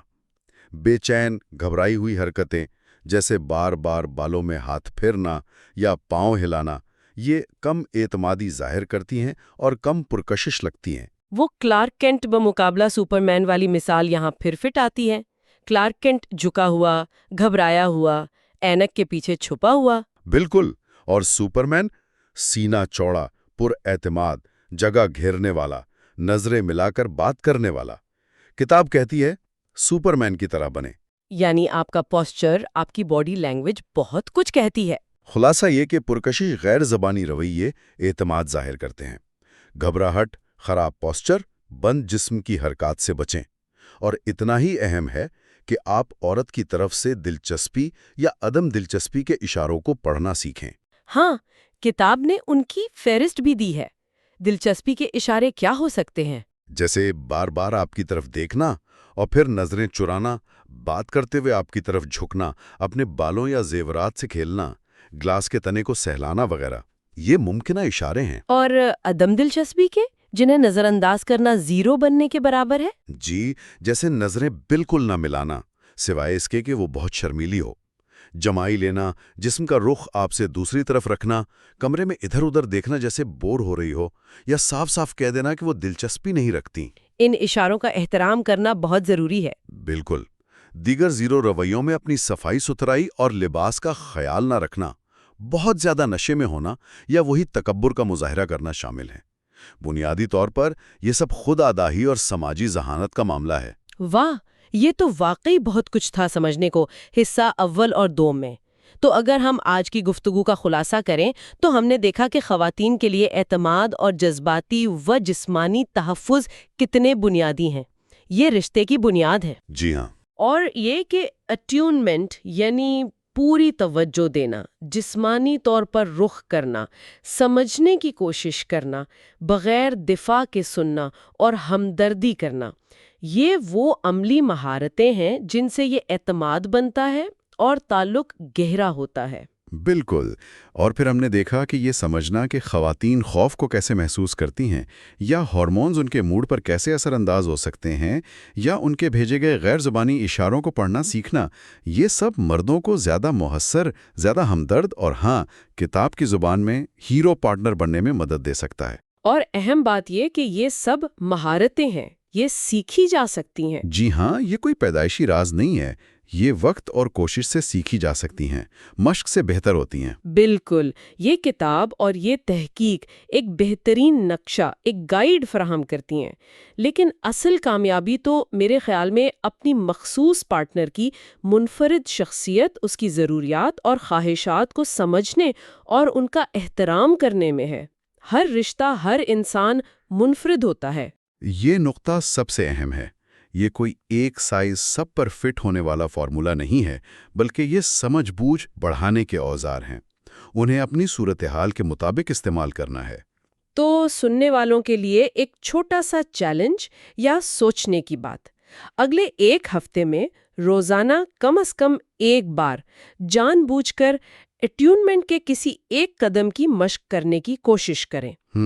بے چین، گھبرائی ہوئی حرکتیں جیسے بار بار بالوں میں ہاتھ پھیرنا یا پاؤں ہلانا، یہ کم اعتمادی ظاہر کرتی ہیں اور کم پرکشش لگتی ہیں۔ وہ کلارک کینٹ بمقابلہ سپرمین والی مثال یہاں پھر فٹ آتی ہے۔ کلارک کینٹ جھکا ہوا، گھبرایا ہوا، اینک کے پیچھے چھپا ہوا۔ بالکل، اور سپرمین سینہ چوڑا، پر اعتماد، جگہ گھیرنے والا، نظریں ملا کر بات کرنے والا۔ کتاب کہتی ہے سپرمین کی طرح بنے، یعنی آپ کا پوسچر، آپ کی باڈی لینگویج بہت کچھ کہتی ہے۔ خلاصہ یہ کہ پرکشش غیر زبانی رویے اعتماد ظاہر کرتے ہیں۔ گھبراہٹ، خراب پوسچر، بند جسم کی حرکات سے بچیں۔ اور اتنا ہی اہم ہے کہ آپ عورت کی طرف سے دلچسپی یا عدم دلچسپی کے اشاروں کو پڑھنا سیکھیں۔ ہاں، کتاب نے ان کی فہرست بھی دی ہے۔ دلچسپی کے اشارے کیا ہو سکتے ہیں؟ جیسے بار بار آپ کی طرف دیکھنا اور پھر نظریں چرانا، بات کرتے ہوئے آپ کی طرف جھکنا، اپنے بالوں یا زیورات سے کھیلنا، گلاس کے تنے کو سہلانا وغیرہ، یہ ممکنہ اشارے ہیں۔ اور عدم دلچسپی کے، جنہیں نظر انداز کرنا زیرو بننے کے برابر ہے؟ جی، جیسے نظریں بالکل نہ ملانا، سوائے اس کے کہ وہ بہت شرمیلی ہو، جمائی لینا، جسم کا رخ آپ سے دوسری طرف رکھنا، کمرے میں ادھر ادھر دیکھنا جیسے بور ہو رہی ہو، یا صاف صاف کہہ دینا کہ وہ دلچسپی نہیں رکھتی۔ ان اشاروں کا احترام کرنا بہت ضروری ہے۔ بالکل۔ دیگر زیرو رویوں میں اپنی صفائی ستھرائی اور لباس کا خیال نہ رکھنا، بہت زیادہ نشے میں ہونا یا وہی تکبر کا مظاہرہ کرنا شامل ہے۔ بنیادی طور پر یہ سب خود آگاہی اور سماجی ذہانت کا معاملہ ہے۔ واہ، یہ تو واقعی بہت کچھ تھا سمجھنے کو حصہ اول اور دوم میں۔ تو اگر ہم آج کی گفتگو کا خلاصہ کریں تو ہم نے دیکھا کہ خواتین کے لیے اعتماد اور جذباتی و جسمانی تحفظ کتنے بنیادی ہیں۔ یہ رشتے کی بنیاد ہے۔ جی ہاں۔ اور یہ کہ اٹیونمنٹ یعنی پوری توجہ دینا، جسمانی طور پر رخ کرنا، سمجھنے کی کوشش کرنا، بغیر دفاع کے سننا اور ہمدردی کرنا، یہ وہ عملی مہارتیں ہیں جن سے یہ اعتماد بنتا ہے اور تعلق گہرا ہوتا ہے۔ بالکل۔ اور پھر ہم نے دیکھا کہ یہ سمجھنا کہ خواتین خوف کو کیسے محسوس کرتی ہیں، یا ہارمونز ان کے موڈ پر کیسے اثر انداز ہو سکتے ہیں، یا ان کے بھیجے گئے غیر زبانی اشاروں کو پڑھنا سیکھنا، یہ سب مردوں کو زیادہ محسر، زیادہ ہمدرد اور ہاں، کتاب کی زبان میں ہیرو پارٹنر بننے میں مدد دے سکتا ہے۔ اور اہم بات یہ کہ یہ سب مہارتیں ہیں، یہ سیکھی جا سکتی ہیں۔ جی ہاں، یہ کوئی پیدائشی راز نہیں ہے، یہ وقت اور کوشش سے سیکھی جا سکتی ہیں، مشق سے بہتر ہوتی ہیں۔ بالکل، یہ کتاب اور یہ تحقیق ایک بہترین نقشہ، ایک گائیڈ فراہم کرتی ہیں، لیکن اصل کامیابی تو میرے خیال میں اپنی مخصوص پارٹنر کی منفرد شخصیت، اس کی ضروریات اور خواہشات کو سمجھنے اور ان کا احترام کرنے میں ہے۔ ہر رشتہ، ہر انسان منفرد ہوتا ہے۔ یہ نقطہ سب سے اہم ہے۔ یہ کوئی ایک سائز سب پر فٹ ہونے والا فارمولا نہیں ہے، بلکہ یہ سمجھ بوجھ بڑھانے کے اوزار ہیں۔ انہیں اپنی صورتحال کے مطابق استعمال کرنا ہے۔ تو سننے والوں کے لیے ایک چھوٹا سا چیلنج یا سوچنے کی بات، اگلے ایک ہفتے میں روزانہ کم از کم ایک بار جان بوجھ کر اٹیونمنٹ کے کسی ایک قدم کی مشق کرنے کی کوشش کریں۔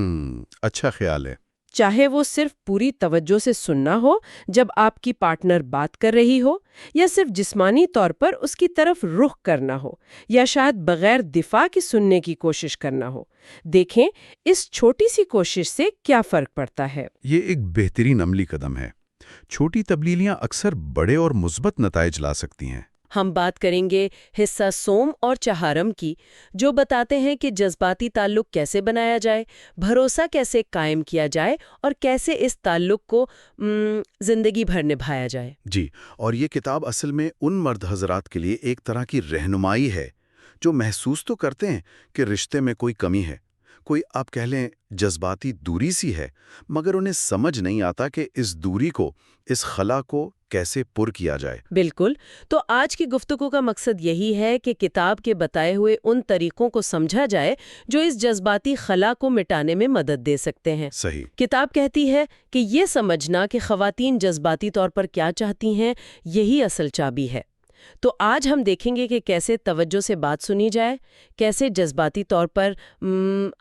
اچھا خیال ہے۔ چاہے وہ صرف پوری توجہ سے سننا ہو جب آپ کی پارٹنر بات کر رہی ہو، یا صرف جسمانی طور پر اس کی طرف رخ کرنا ہو، یا شاید بغیر دفاع کی سننے کی کوشش کرنا ہو۔ دیکھیں اس چھوٹی سی کوشش سے کیا فرق پڑتا ہے۔ یہ ایک بہترین عملی قدم ہے۔ چھوٹی تبدیلیاں اکثر بڑے اور مثبت نتائج لا سکتی ہیں۔ ہم بات کریں گے حصہ سوم اور چہارم کی، جو بتاتے ہیں کہ جذباتی تعلق کیسے بنایا جائے، بھروسہ کیسے قائم کیا جائے اور کیسے اس تعلق کو زندگی بھر نبھایا جائے۔ جی، اور یہ کتاب اصل میں ان مرد حضرات کے لیے ایک طرح کی رہنمائی ہے جو محسوس تو کرتے ہیں کہ رشتے میں کوئی کمی ہے، کوئی آپ کہہ لیں جذباتی دوری سی ہے، مگر انہیں سمجھ نہیں آتا کہ اس دوری کو، اس خلا کو کیسے پر کیا جائے۔ بالکل، تو آج کی گفتگو کا مقصد یہی ہے کہ کتاب کے بتائے ہوئے ان طریقوں کو سمجھا جائے جو اس جذباتی خلا کو مٹانے میں مدد دے سکتے ہیں۔ صحیح۔ کتاب کہتی ہے کہ یہ سمجھنا کہ خواتین جذباتی طور پر کیا چاہتی ہیں، یہی اصل چابی ہے۔ تو آج ہم دیکھیں گے کہ کیسے توجہ سے بات سنی جائے، کیسے جذباتی طور پر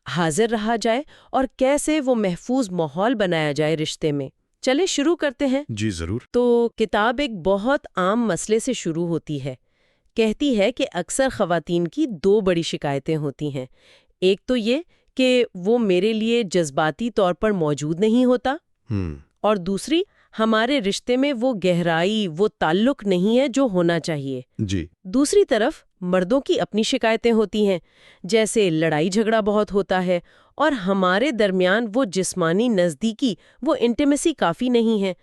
حاضر رہا جائے، اور کیسے وہ محفوظ ماحول بنایا جائے رشتے میں۔ چلے شروع کرتے ہیں۔ جی ضرور۔ تو کتاب ایک بہت عام مسئلے سے شروع ہوتی ہے۔ کہتی ہے کہ اکثر خواتین کی دو بڑی شکایتیں ہوتی ہیں۔ ایک تو یہ کہ وہ میرے لیے جذباتی طور پر موجود نہیں ہوتا، اور دوسری ہمارے رشتے میں وہ گہرائی، وہ تعلق نہیں ہے جو ہونا چاہیے۔ جی۔ دوسری طرف مردوں کی اپنی شکایتیں ہوتی ہیں، جیسے لڑائی جھگڑا بہت ہوتا ہے اور ہمارے درمیان وہ جسمانی نزدیکی، وہ انٹیمیسی کافی نہیں ہے۔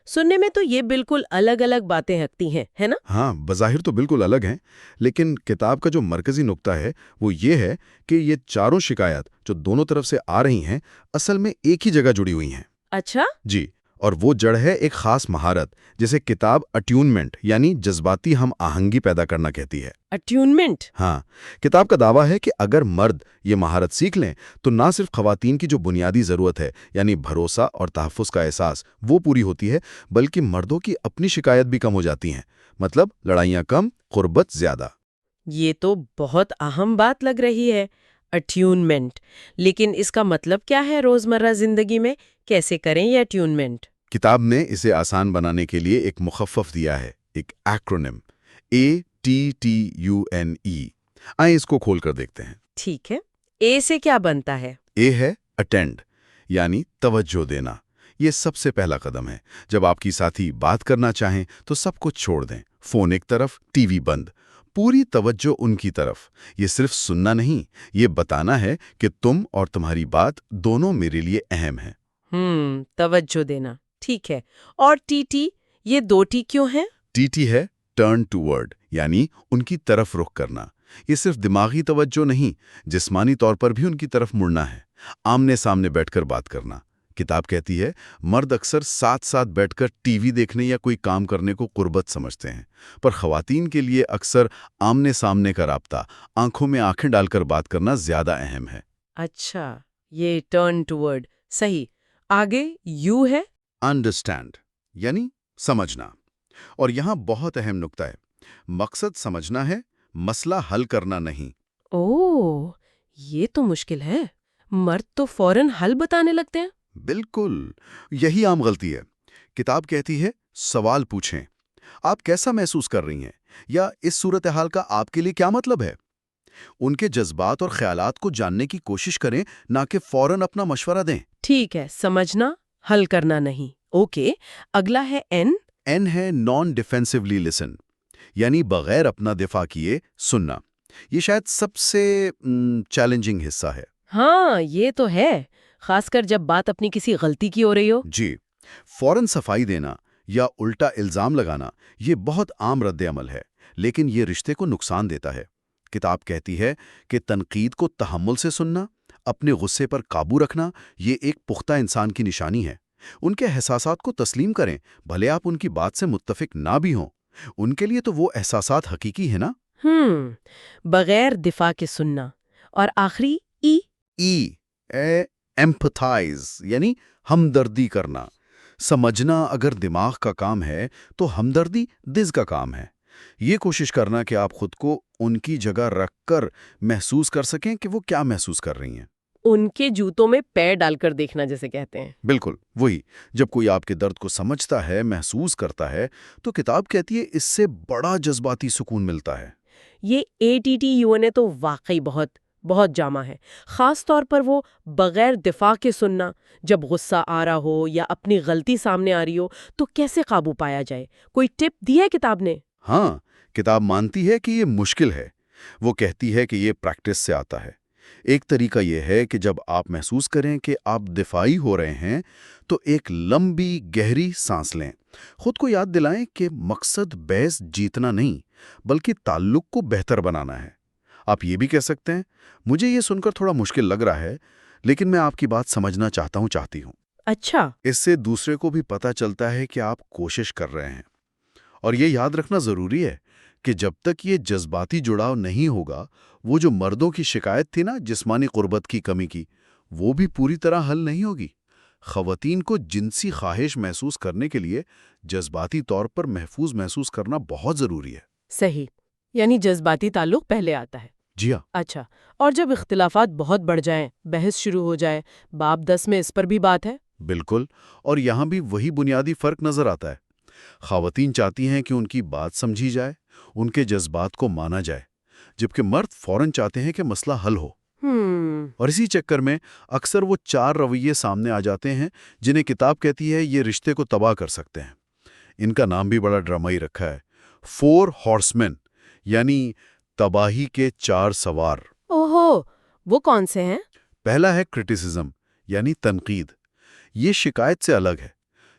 سننے میں تو یہ بالکل الگ الگ باتیں ہکتی ہیں، ہے نا؟ ہاں، بظاہر تو بالکل الگ ہیں، لیکن کتاب کا جو مرکزی نقطہ ہے وہ یہ ہے کہ یہ چاروں شکایات جو دونوں طرف سے آ رہی ہیں اصل میں ایک ہی جگہ جڑی ہوئی ہیں۔ اچھا؟ جی، اور وہ جڑ ہے ایک خاص مہارت جسے کتاب اٹیونمنٹ یعنی جذباتی ہم آہنگی پیدا کرنا کہتی ہے۔ اٹیونمنٹ؟ ہاں، کتاب کا دعویٰ ہے کہ اگر مرد یہ مہارت سیکھ لیں تو نہ صرف خواتین کی جو بنیادی ضرورت ہے یعنی بھروسہ اور تحفظ کا احساس وہ پوری ہوتی ہے، بلکہ مردوں کی اپنی شکایت بھی کم ہو جاتی ہیں، مطلب لڑائیاں کم، قربت زیادہ۔ یہ تو بہت اہم بات لگ رہی ہے، اٹیونمنٹ۔ لیکن اس کا مطلب کیا ہے روزمرہ زندگی میں؟ کیسے کریں یہ اٹیونمنٹ؟ کتاب نے اسے آسان بنانے کے لیے ایک مخفف دیا ہے، ایک ایکرونیم ATTUNE۔ آئیں اس کو کھول کر دیکھتے ہیں۔ ٹھیک ہے، اے سے کیا بنتا ہے؟ اے ہے اٹینڈ، یعنی توجہ دینا۔ یہ سب سے پہلا قدم ہے۔ جب آپ کی ساتھی بات کرنا چاہیں تو سب کچھ چھوڑ دیں، فون ایک طرف، ٹی وی بند، پوری توجہ ان کی طرف۔ یہ صرف سننا نہیں، یہ بتانا ہے کہ تم اور تمہاری بات دونوں میرے لیے اہم ہیں۔ توجہ دینا، ٹھیک ہے۔ اور ٹی ٹی، یہ 2 ٹی کیوں ہیں؟ ٹی ٹی ہے ٹرن ٹوورڈ، یعنی ان کی طرف رخ کرنا۔ یہ صرف دماغی توجہ نہیں، جسمانی طور پر بھی ان کی طرف مڑنا ہے، آمنے سامنے بیٹھ کر بات کرنا۔ کتاب کہتی ہے مرد اکثر ساتھ ساتھ بیٹھ کر ٹی وی دیکھنے یا کوئی کام کرنے کو قربت سمجھتے ہیں، پر خواتین کے لیے اکثر آمنے سامنے کا رابطہ، آنکھوں میں آنکھیں ڈال کر بات کرنا زیادہ اہم ہے۔ اچھا، یہ ٹرن ٹورڈ، صحیح۔ آگے یو ہے؟ انڈرسٹینڈ، یعنی سمجھنا۔ اور یہاں بہت اہم نقطہ ہے، مقصد سمجھنا ہے، مسئلہ حل کرنا نہیں۔ اوہ، یہ تو مشکل ہے۔ مرد تو فوراً حل بتانے لگتے ہیں۔ بالکل، یہی عام غلطی ہے۔ کتاب کہتی ہے سوال پوچھیں، آپ کیسا محسوس کر رہی ہیں، یا اس صورتحال کا آپ کے لیے کیا مطلب ہے؟ ان کے جذبات اور خیالات کو جاننے کی کوشش کریں، نہ کہ فوراً اپنا مشورہ دیں۔ ٹھیک ہے، سمجھنا، حل کرنا نہیں۔ اوکے، اگلا ہے این۔ این ہے نان ڈیفینسولی لسن، یعنی بغیر اپنا دفاع کیے سننا۔ یہ شاید سب سے چیلنجنگ حصہ ہے۔ ہاں، یہ تو ہے، خاص کر جب بات اپنی کسی غلطی کی ہو رہی ہو۔ جی، فوراً صفائی دینا یا الٹا الزام لگانا یہ بہت عام رد عمل ہے، لیکن یہ رشتے کو نقصان دیتا ہے۔ کتاب کہتی ہے کہ تنقید کو تحمل سے سننا، اپنے غصے پر قابو رکھنا، یہ ایک پختہ انسان کی نشانی ہے۔ ان کے احساسات کو تسلیم کریں، بھلے آپ ان کی بات سے متفق نہ بھی ہوں۔ ان کے لیے تو وہ احساسات حقیقی ہیں نا۔ بغیر دفاع کے سننا۔ اور آخری ای۔ ایمپتھائز، یعنی ہمدردی کرنا۔ سمجھنا اگر دماغ کا کام ہے تو ہمدردی دل کا کام ہے۔ یہ کوشش کرنا کہ آپ خود کو ان کی جگہ رکھ کر محسوس کر سکیں کہ وہ کیا محسوس کر رہی ہیں۔ ان کے جوتوں میں پیر ڈال کر دیکھنا جسے کہتے ہیں۔ بالکل وہی، جب کوئی آپ کے درد کو سمجھتا ہے، محسوس کرتا ہے، تو کتاب کہتی ہے اس سے بڑا جذباتی سکون ملتا ہے۔ یہ ATTUNA تو واقعی بہت جامع ہے، خاص طور پر وہ بغیر دفاع کے سننا۔ جب غصہ آ رہا ہو یا اپنی غلطی سامنے آ رہی ہو تو کیسے قابو پایا جائے؟ کوئی ٹپ دی ہے کتاب نے؟ ہاں، کتاب مانتی ہے کہ یہ مشکل ہے۔ وہ کہتی ہے کہ یہ پریکٹس سے آتا ہے۔ ایک طریقہ یہ ہے کہ جب آپ محسوس کریں کہ آپ دفاعی ہو رہے ہیں تو ایک لمبی گہری سانس لیں، خود کو یاد دلائیں کہ مقصد بحث جیتنا نہیں بلکہ تعلق کو بہتر بنانا ہے۔ آپ یہ بھی کہہ سکتے ہیں، مجھے یہ سن کر تھوڑا مشکل لگ رہا ہے لیکن میں آپ کی بات سمجھنا چاہتی ہوں۔ اچھا، اس سے دوسرے کو بھی پتہ چلتا ہے کہ آپ کوشش کر رہے ہیں۔ اور یہ یاد رکھنا ضروری ہے کہ جب تک یہ جذباتی جڑاؤ نہیں ہوگا، وہ جو مردوں کی شکایت تھی نا جسمانی قربت کی کمی کی، وہ بھی پوری طرح حل نہیں ہوگی۔ خواتین کو جنسی خواہش محسوس کرنے کے لیے جذباتی طور پر محفوظ محسوس کرنا بہت ضروری ہے۔ صحیح، یعنی جذباتی تعلق پہلے آتا ہے۔ جی ہاں۔ اچھا، اور جب اختلافات بہت بڑھ جائیں، بحث شروع ہو جائے، باب 10 میں اس پر بھی بات ہے؟ بالکل، اور یہاں بھی وہی بنیادی فرق نظر آتا ہے۔ خواتین چاہتی ہیں کہ ان کی بات سمجھی جائے، ان کے جذبات کو مانا جائے، جبکہ مرد فوراً چاہتے ہیں کہ مسئلہ حل ہو۔ اور اسی چکر میں اکثر وہ 4 رویے سامنے آ جاتے ہیں جنہیں کتاب کہتی ہے یہ رشتے کو تباہ کر سکتے ہیں۔ ان کا نام بھی بڑا ڈرامائی رکھا ہے، 4 ہارسمین، یعنی تباہی کے 4 سوار۔ اوہو، وہ کون سے ہیں؟ پہلا ہے کرٹیسزم، یعنی تنقید۔ یہ شکایت سے الگ ہے۔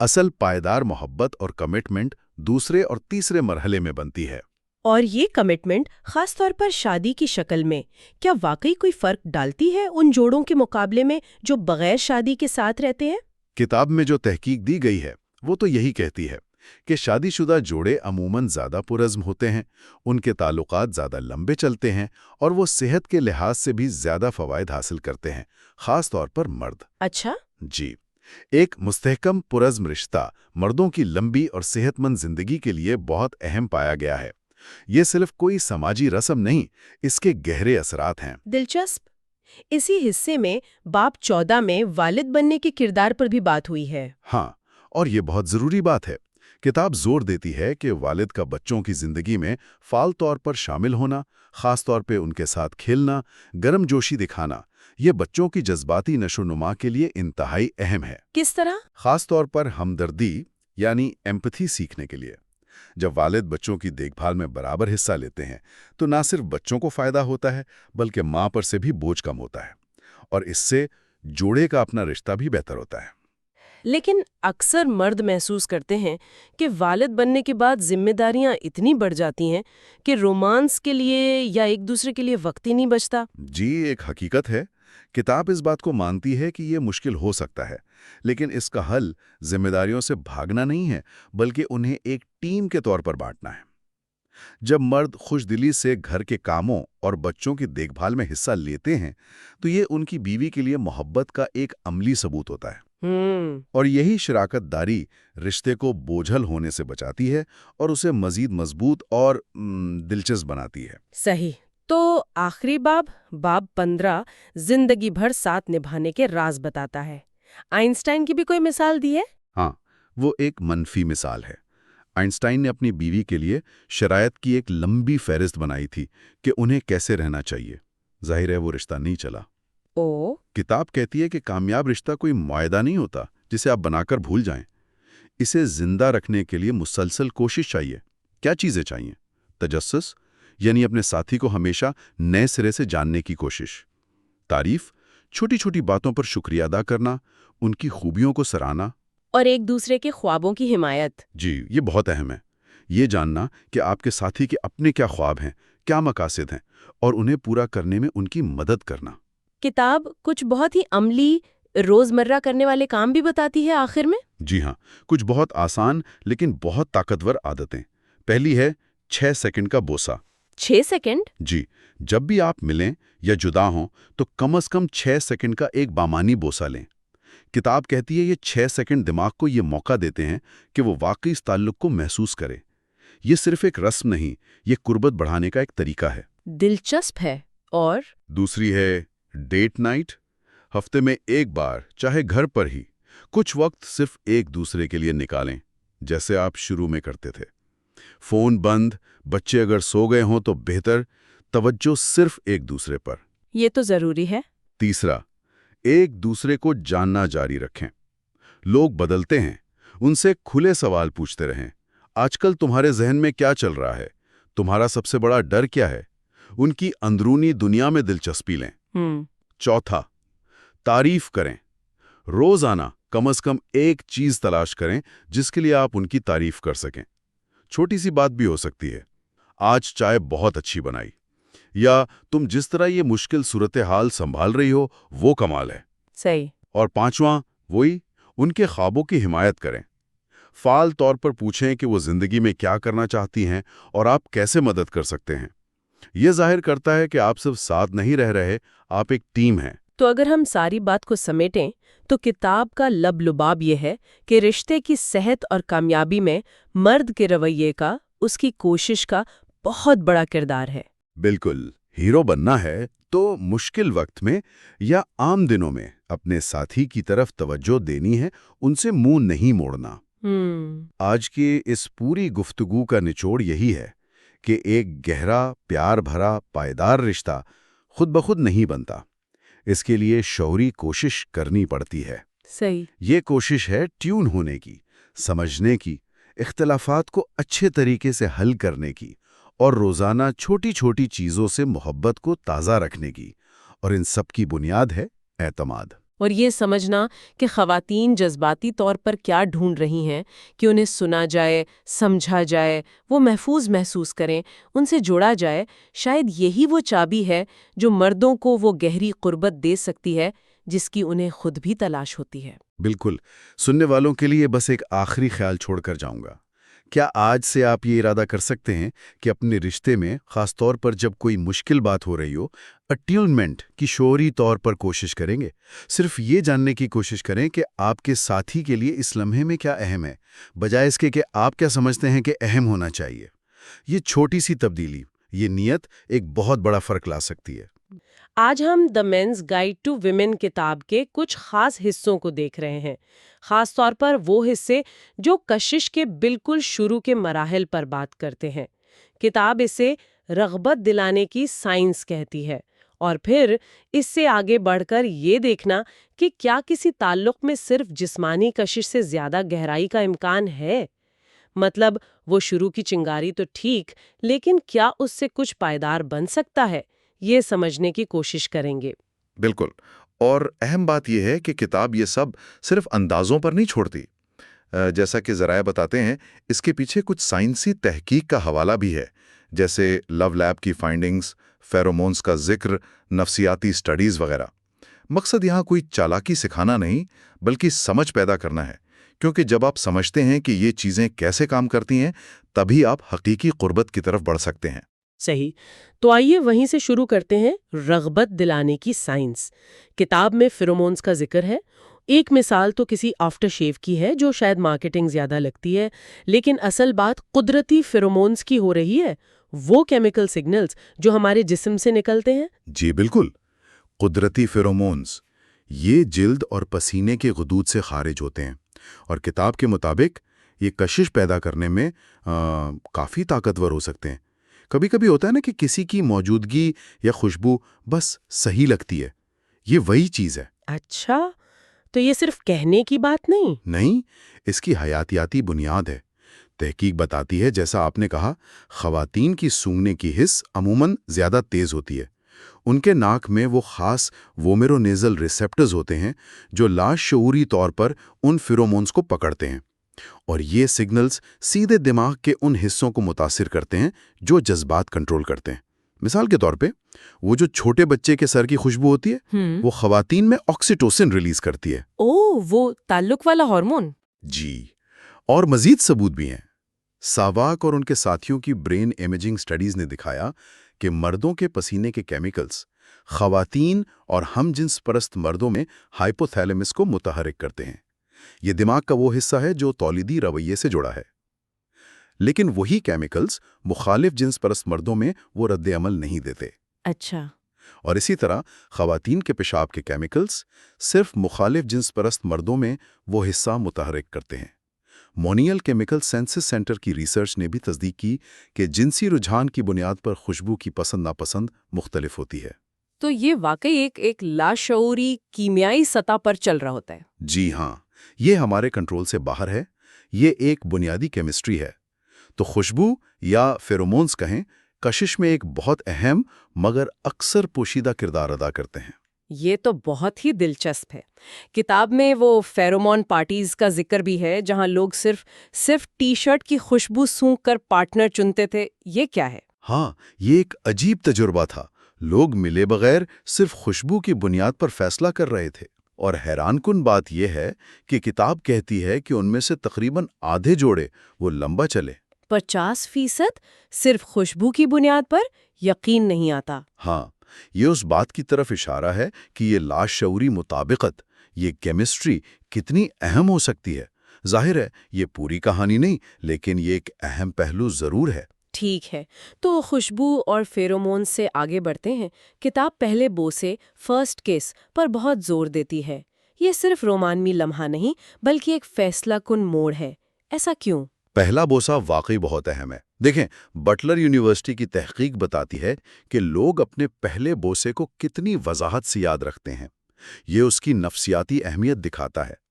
اصل پائیدار محبت اور کمٹمنٹ دوسرے اور تیسرے مرحلے میں بنتی ہے۔ اور یہ کمٹمنٹ خاص طور پر شادی کی شکل میں کیا واقعی کوئی فرق ڈالتی ہے ان جوڑوں کے مقابلے میں جو بغیر شادی کے ساتھ رہتے ہیں؟ کتاب میں جو تحقیق دی گئی ہے وہ تو یہی کہتی ہے کہ شادی شدہ جوڑے عموماً زیادہ پرعزم ہوتے ہیں، ان کے تعلقات زیادہ لمبے چلتے ہیں اور وہ صحت کے لحاظ سے بھی زیادہ فوائد حاصل کرتے ہیں، خاص طور پر مرد۔ اچھا۔ جی، ایک مستحکم پرعزم رشتہ مردوں کی لمبی اور صحت مند زندگی کے لیے بہت اہم پایا گیا ہے۔ یہ صرف کوئی سماجی رسم نہیں، اس کے گہرے اثرات ہیں۔ دلچسپ۔ اسی حصے میں باب 14 میں والد بننے کے کردار پر بھی بات ہوئی ہے۔ ہاں، اور یہ بہت ضروری بات ہے۔ کتاب زور دیتی ہے کہ والد کا بچوں کی زندگی میں فعال طور پر شامل ہونا، خاص طور پہ ان کے ساتھ کھیلنا، گرم جوشی دکھانا، یہ بچوں کی جذباتی نشو نما کے لیے انتہائی اہم ہے۔ کس طرح؟ خاص طور پر ہمدردی یعنی ایمپتھی سیکھنے کے لیے۔ جب والد بچوں کی دیکھ بھال میں برابر حصہ لیتے ہیں تو نہ صرف بچوں کو فائدہ ہوتا ہے بلکہ ماں پر سے بھی بوجھ کم ہوتا ہے، اور اس سے جوڑے کا اپنا رشتہ بھی بہتر ہوتا ہے۔ لیکن اکثر مرد محسوس کرتے ہیں کہ والد بننے کے بعد ذمہ داریاں اتنی بڑھ جاتی ہیں کہ رومانس کے لیے یا ایک دوسرے کے لیے وقت ہی نہیں بچتا۔ جی، ایک حقیقت ہے۔ کتاب اس بات کو مانتی ہے کہ یہ مشکل ہو سکتا ہے، لیکن اس کا حل ذمہ داریوں سے بھاگنا نہیں ہے بلکہ انہیں ایک ٹیم کے طور پر بانٹنا ہے۔ جب مرد خوش دلی سے گھر کے کاموں اور بچوں کی دیکھ بھال میں حصہ لیتے ہیں تو یہ ان کی بیوی کے لیے محبت کا ایک عملی ثبوت ہوتا ہے، اور یہی شراکت داری رشتے کو بوجھل ہونے سے بچاتی ہے اور اسے مزید مضبوط اور دلچسپ بناتی ہے۔ صحیح۔ تو آخری باب 15 زندگی بھر ساتھ نبھانے کے راز بتاتا ہے۔ آئنسٹائن کی بھی کوئی مثال دی ہے؟ ہاں، وہ ایک منفی مثال ہے۔ آئنسٹائن نے اپنی بیوی کے لیے شرائط کی ایک لمبی فہرست بنائی تھی کہ انہیں کیسے رہنا چاہیے۔ ظاہر ہے وہ رشتہ نہیں چلا۔ کتاب کہتی ہے کہ کامیاب رشتہ کوئی معاہدہ نہیں ہوتا جسے آپ بنا کر بھول جائیں۔ اسے زندہ رکھنے کے لیے مسلسل کوشش چاہیے۔ کیا چیزیں چاہیے؟ تجسس، یعنی اپنے ساتھی کو ہمیشہ نئے سرے سے جاننے کی کوشش۔ تعریف، چھوٹی چھوٹی باتوں پر شکریہ ادا کرنا، ان کی خوبیوں کو سراہنا۔ اور ایک دوسرے کے خوابوں کی حمایت۔ جی، یہ بہت اہم ہے۔ یہ جاننا کہ آپ کے ساتھی کے اپنے کیا خواب ہیں، کیا مقاصد ہیں، اور انہیں پورا کرنے میں ان کی مدد کرنا۔ کتاب کچھ بہت ہی عملی روزمرہ کرنے والے کام بھی بتاتی ہے آخر میں۔ جی ہاں، کچھ بہت آسان لیکن بہت طاقتور عادتیں۔ پہلی ہے 6 سیکنڈ کا بوسہ۔ 6 سیکنڈ؟ جی، جب بھی آپ ملیں یا جدا ہوں تو کم از کم 6 سیکنڈ کا ایک بامانی بوسہ لیں۔ کتاب کہتی ہے یہ 6 سیکنڈ دماغ کو یہ موقع دیتے ہیں کہ وہ واقعی اس تعلق کو محسوس کرے۔ یہ صرف ایک رسم نہیں، یہ قربت بڑھانے کا ایک طریقہ ہے۔ دلچسپ ہے۔ اور دوسری ہے ڈیٹ نائٹ۔ ہفتے میں ایک بار، چاہے گھر پر ہی، کچھ وقت صرف ایک دوسرے کے لیے نکالیں، جیسے آپ شروع میں کرتے تھے۔ فون بند، بچے اگر سو گئے ہوں تو بہتر، توجہ صرف ایک دوسرے پر۔ یہ تو ضروری ہے۔ تیسرا، ایک دوسرے کو جاننا جاری رکھیں۔ لوگ بدلتے ہیں، ان سے کھلے سوال پوچھتے رہیں۔ آج کل تمہارے ذہن میں کیا چل رہا ہے؟ تمہارا سب سے بڑا ڈر کیا ہے؟ ان کی اندرونی دنیا میں دلچسپی لیں۔ چوتھا، تعریف کریں۔ روزانہ کم از کم ایک چیز تلاش کریں جس کے لیے آپ ان کی تعریف کر سکیں۔ چھوٹی سی بات بھی ہو سکتی ہے، آج چائے بہت اچھی بنائی، یا تم جس طرح یہ مشکل صورتحال سنبھال رہی ہو وہ کمال ہے۔ صحیح۔ اور پانچواں، وہی ان کے خوابوں کی حمایت کریں۔ فعال طور پر پوچھیں کہ وہ زندگی میں کیا کرنا چاہتی ہیں اور آپ کیسے مدد کر سکتے ہیں۔ یہ ظاہر کرتا ہے کہ آپ صرف ساتھ نہیں رہ رہے، آپ ایک ٹیم ہیں۔ تو اگر ہم ساری بات کو سمیٹیں تو کتاب کا لب لباب یہ ہے کہ رشتے کی صحت اور کامیابی میں مرد کے رویے کا، اس کی کوشش کا بہت بڑا کردار ہے۔ بالکل، ہیرو بننا ہے تو مشکل وقت میں یا عام دنوں میں اپنے ساتھی کی طرف توجہ دینی ہے، ان سے منہ نہیں موڑنا۔ آج کی اس پوری گفتگو کا نچوڑ یہی ہے کہ ایک گہرا، پیار بھرا، پائیدار رشتہ خود بخود نہیں بنتا۔ اس کے لیے شعوری کوشش کرنی پڑتی ہے۔ صحیح۔ یہ کوشش ہے ٹیون ہونے کی، سمجھنے کی، اختلافات کو اچھے طریقے سے حل کرنے کی، اور روزانہ چھوٹی چھوٹی چیزوں سے محبت کو تازہ رکھنے کی، اور ان سب کی بنیاد ہے اعتماد۔ اور یہ سمجھنا کہ خواتین جذباتی طور پر کیا ڈھونڈ رہی ہیں کہ انہیں سنا جائے، سمجھا جائے، وہ محفوظ محسوس کریں، ان سے جوڑا جائے، شاید یہی وہ چابی ہے جو مردوں کو وہ گہری قربت دے سکتی ہے جس کی انہیں خود بھی تلاش ہوتی ہے۔ بالکل۔ سننے والوں کے لیے بس ایک آخری خیال چھوڑ کر جاؤں گا۔ کیا آج سے آپ یہ ارادہ کر سکتے ہیں کہ اپنے رشتے میں، خاص طور پر جب کوئی مشکل بات ہو رہی ہو، اٹیونمنٹ کی شعوری طور پر کوشش کریں گے؟ صرف یہ جاننے کی کوشش کریں کہ آپ کے ساتھی کے لیے اس لمحے میں کیا اہم ہے، بجائے اس کے کہ آپ کیا سمجھتے ہیں کہ اہم ہونا چاہیے۔ یہ چھوٹی سی تبدیلی، یہ نیت ایک بہت بڑا فرق لا سکتی ہے۔ آج ہم دا مینز گائیڈ ٹو ویمن کتاب کے کچھ خاص حصوں کو دیکھ رہے ہیں، خاص طور پر وہ حصے جو کشش کے بالکل شروع کے مراحل پر بات کرتے ہیں۔ کتاب اسے رغبت دلانے کی سائنس کہتی ہے، اور پھر اس سے آگے بڑھ کر یہ دیکھنا کہ کیا کسی تعلق میں صرف جسمانی کشش سے زیادہ گہرائی کا امکان ہے۔ مطلب وہ شروع کی چنگاری تو ٹھیک، لیکن کیا اس سے کچھ پائیدار بن سکتا ہے، یہ سمجھنے کی کوشش کریں گے۔ بالکل، اور اہم بات یہ ہے کہ کتاب یہ سب صرف اندازوں پر نہیں چھوڑتی۔ جیسا کہ ذرائع بتاتے ہیں، اس کے پیچھے کچھ سائنسی تحقیق کا حوالہ بھی ہے، جیسے لو لیب کی فائنڈنگز، فیرومونز کا ذکر، نفسیاتی سٹڈیز وغیرہ۔ مقصد یہاں کوئی چالاکی سکھانا نہیں، بلکہ سمجھ پیدا کرنا ہے، کیونکہ جب آپ سمجھتے ہیں کہ یہ چیزیں کیسے کام کرتی ہیں، تبھی آپ حقیقی قربت کی طرف بڑھ سکتے ہیں۔ صحیح، تو آئیے وہیں سے شروع کرتے ہیں۔ رغبت دلانے کی سائنس۔ کتاب میں فیرومونز کا ذکر ہے۔ ایک مثال تو کسی آفٹر شیو کی ہے جو شاید مارکیٹنگ زیادہ لگتی ہے، لیکن اصل بات قدرتی فیرومونز کی ہو رہی ہے، وہ کیمیکل سگنلز جو ہمارے جسم سے نکلتے ہیں۔ جی بالکل، قدرتی فیرومونز یہ جلد اور پسینے کے غدود سے خارج ہوتے ہیں، اور کتاب کے مطابق یہ کشش پیدا کرنے میں کافی طاقتور ہو سکتے ہیں۔ کبھی کبھی ہوتا ہے نا کہ کسی کی موجودگی یا خوشبو بس صحیح لگتی ہے، یہ وہی چیز ہے۔ اچھا، تو یہ صرف کہنے کی بات نہیں؟ نہیں، اس کی حیاتیاتی بنیاد ہے۔ تحقیق بتاتی ہے، جیسا آپ نے کہا، خواتین کی سونگنے کی حس عموماً زیادہ تیز ہوتی ہے۔ ان کے ناک میں وہ خاص وومیرونیزل ریسیپٹرز ہوتے ہیں جو لاشعوری طور پر ان فیرومونز کو پکڑتے ہیں، اور یہ سگنلز سیدھے دماغ کے ان حصوں کو متاثر کرتے ہیں جو جذبات کنٹرول کرتے ہیں۔ مثال کے طور پہ، وہ جو چھوٹے بچے کے سر کی خوشبو ہوتی ہے، وہ خواتین میں آکسیٹوسن ریلیز کرتی ہے۔ وہ تعلق والا ہارمون؟ جی، اور مزید ثبوت بھی ہیں۔ ساواک اور ان کے ساتھیوں کی برین امیجنگ سٹڈیز نے دکھایا کہ مردوں کے پسینے کے کیمیکلز خواتین اور ہم جنس پرست مردوں میں ہائپوتھیلیمس کو متحرک کرتے ہیں۔ یہ دماغ کا وہ حصہ ہے جو تولیدی رویے سے جڑا ہے، لیکن وہی کیمیکلز مخالف جنس پرست مردوں میں وہ رد عمل نہیں دیتے۔ اچھا، اور اسی طرح خواتین کے پیشاب کے کیمیکلز صرف مخالف جنس پرست مردوں میں وہ حصہ متحرک کرتے ہیں۔ مونیل کیمیکل سینسس سینٹر کی ریسرچ نے بھی تصدیق کی کہ جنسی رجحان کی بنیاد پر خوشبو کی پسند ناپسند مختلف ہوتی ہے۔ تو یہ واقعی ایک لاشعوری کیمیائی سطح پر چل رہا ہوتا ہے۔ جی ہاں، یہ ہمارے کنٹرول سے باہر ہے، یہ ایک بنیادی کیمسٹری ہے۔ تو خوشبو یا فیرومونز کہیں، کشش میں ایک بہت اہم مگر اکثر پوشیدہ کردار ادا کرتے ہیں۔ یہ تو بہت ہی دلچسپ ہے۔ کتاب میں وہ فیرومون پارٹیز کا ذکر بھی ہے جہاں لوگ صرف ٹی شرٹ کی خوشبو سونگھ کر پارٹنر چنتے تھے، یہ کیا ہے؟ ہاں، یہ ایک عجیب تجربہ تھا۔ لوگ ملے بغیر صرف خوشبو کی بنیاد پر فیصلہ کر رہے تھے، اور حیران کن بات یہ ہے کہ کتاب کہتی ہے کہ ان میں سے تقریباً آدھے جوڑے وہ لمبا چلے۔ 50% صرف خوشبو کی بنیاد پر؟ یقین نہیں آتا۔ ہاں، یہ اس بات کی طرف اشارہ ہے کہ یہ لاشعوری مطابقت، یہ کیمسٹری کتنی اہم ہو سکتی ہے۔ ظاہر ہے یہ پوری کہانی نہیں، لیکن یہ ایک اہم پہلو ضرور ہے۔ ٹھیک ہے، تو خوشبو اور فیرومون سے آگے بڑھتے ہیں۔ کتاب پہلے بوسے، فرسٹ کس پر بہت زور دیتی ہے۔ یہ صرف رومانوی لمحہ نہیں بلکہ ایک فیصلہ کن موڑ ہے۔ ایسا کیوں؟ پہلا بوسہ واقعی بہت اہم ہے۔ دیکھیں، بٹلر یونیورسٹی کی تحقیق بتاتی ہے کہ لوگ اپنے پہلے بوسے کو کتنی وضاحت سے یاد رکھتے ہیں۔ یہ اس کی نفسیاتی اہمیت دکھاتا ہے۔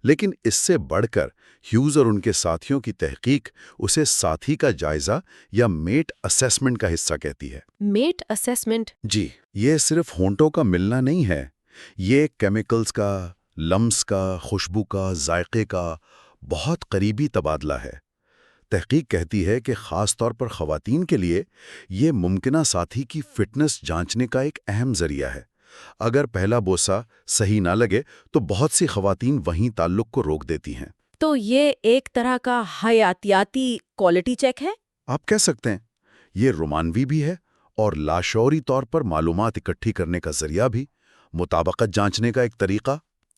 لیکن اس سے بڑھ کر ہیوز اور ان کے ساتھیوں کی تحقیق اسے ساتھی کا جائزہ یا میٹ اسیسمنٹ کا حصہ کہتی ہے۔ Meat assessment? جی، یہ صرف ہونٹوں کا ملنا نہیں ہے، یہ کیمیکلز کا، لمس کا، خوشبو کا، ذائقے کا بہت قریبی تبادلہ ہے۔ تحقیق کہتی ہے کہ خاص طور پر خواتین کے لیے یہ ممکنہ ساتھی کی فٹنس جانچنے کا ایک اہم ذریعہ ہے۔ اگر پہلا بوسہ صحیح نہ لگے تو بہت سی خواتین وہیں تعلق کو روک دیتی ہیں۔ تو یہ ایک طرح کا حیاتیاتی کوالٹی چیک ہے؟ آپ کہہ سکتے ہیں یہ رومانوی بھی ہے اور لاشعوری طور پر معلومات اکٹھی کرنے کا ذریعہ بھی، مطابقت جانچنے کا ایک طریقہ۔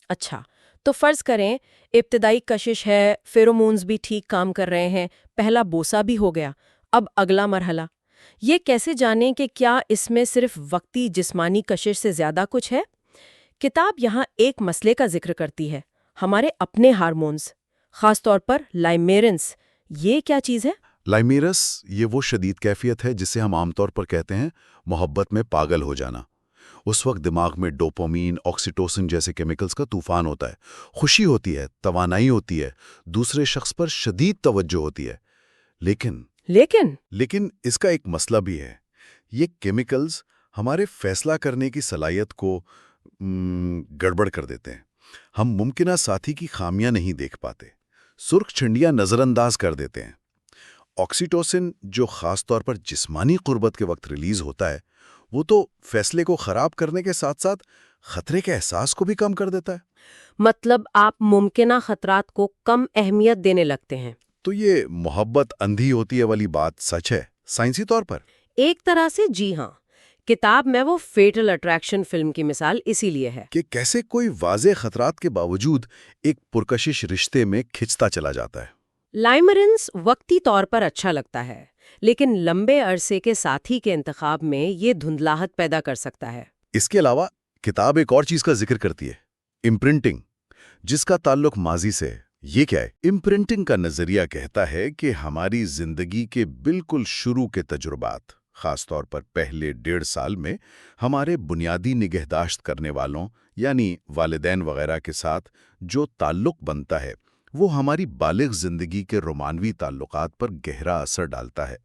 اچھا، تو فرض کریں ابتدائی کشش ہے، فیرومونز بھی ٹھیک کام کر رہے ہیں، پہلا بوسہ بھی ہو گیا، اب اگلا مرحلہ یہ کیسے جانیں کہ کیا اس میں صرف وقتی جسمانی کشش سے زیادہ کچھ ہے؟ کتاب یہاں ایک مسئلے کا ذکر کرتی ہے، ہمارے اپنے ہارمونز، خاص طور پر لائمیرنس۔ یہ کیا چیز ہے؟ لائمیرس یہ وہ شدید کیفیت ہے جسے ہم عام طور پر کہتے ہیں محبت میں پاگل ہو جانا۔ اس وقت دماغ میں ڈوپامین، آکسیٹوسن جیسے کیمیکلز کا طوفان ہوتا ہے، خوشی ہوتی ہے، توانائی ہوتی ہے، دوسرے شخص پر شدید توجہ ہوتی ہے۔ لیکن اس کا ایک مسئلہ بھی ہے، یہ کیمیکلز ہمارے فیصلہ کرنے کی صلاحیت کو گڑبڑ کر دیتے ہیں۔ ہم ممکنہ ساتھی کی خامیاں نہیں دیکھ پاتے، سرخ چھنڈیاں نظر انداز کر دیتے ہیں۔ آکسیٹوسن جو خاص طور پر جسمانی قربت کے وقت ریلیز ہوتا ہے، وہ تو فیصلے کو خراب کرنے کے ساتھ ساتھ خطرے کے احساس کو بھی کم کر دیتا ہے۔ مطلب آپ ممکنہ خطرات کو کم اہمیت دینے لگتے ہیں۔ تو یہ محبت اندھی ہوتی ہے والی بات سچ ہے سائنسی طور پر؟ ایک طرح سے جی ہاں۔ کتاب میں وہ فیٹل اٹریکشن فلم کی مثال اسی لیے ہے کہ کیسے کوئی واضح خطرات کے باوجود ایک پرکشش رشتے میں کھنچتا چلا جاتا ہے۔ لائمرنس وقتی طور پر اچھا لگتا ہے، لیکن لمبے عرصے کے ساتھی کے انتخاب میں یہ دھندلاہٹ پیدا کر سکتا ہے۔ اس کے علاوہ کتاب ایک اور چیز کا ذکر کرتی ہے، امپرنٹنگ، جس کا تعلق ماضی سے ہے۔ یہ کیا ہے؟ امپرنٹنگ کا نظریہ کہتا ہے کہ ہماری زندگی کے بالکل شروع کے تجربات، خاص طور پر پہلے 1.5 سال میں ہمارے بنیادی نگہداشت کرنے والوں یعنی والدین وغیرہ کے ساتھ جو تعلق بنتا ہے، وہ ہماری بالغ زندگی کے رومانوی تعلقات پر گہرا اثر ڈالتا ہے۔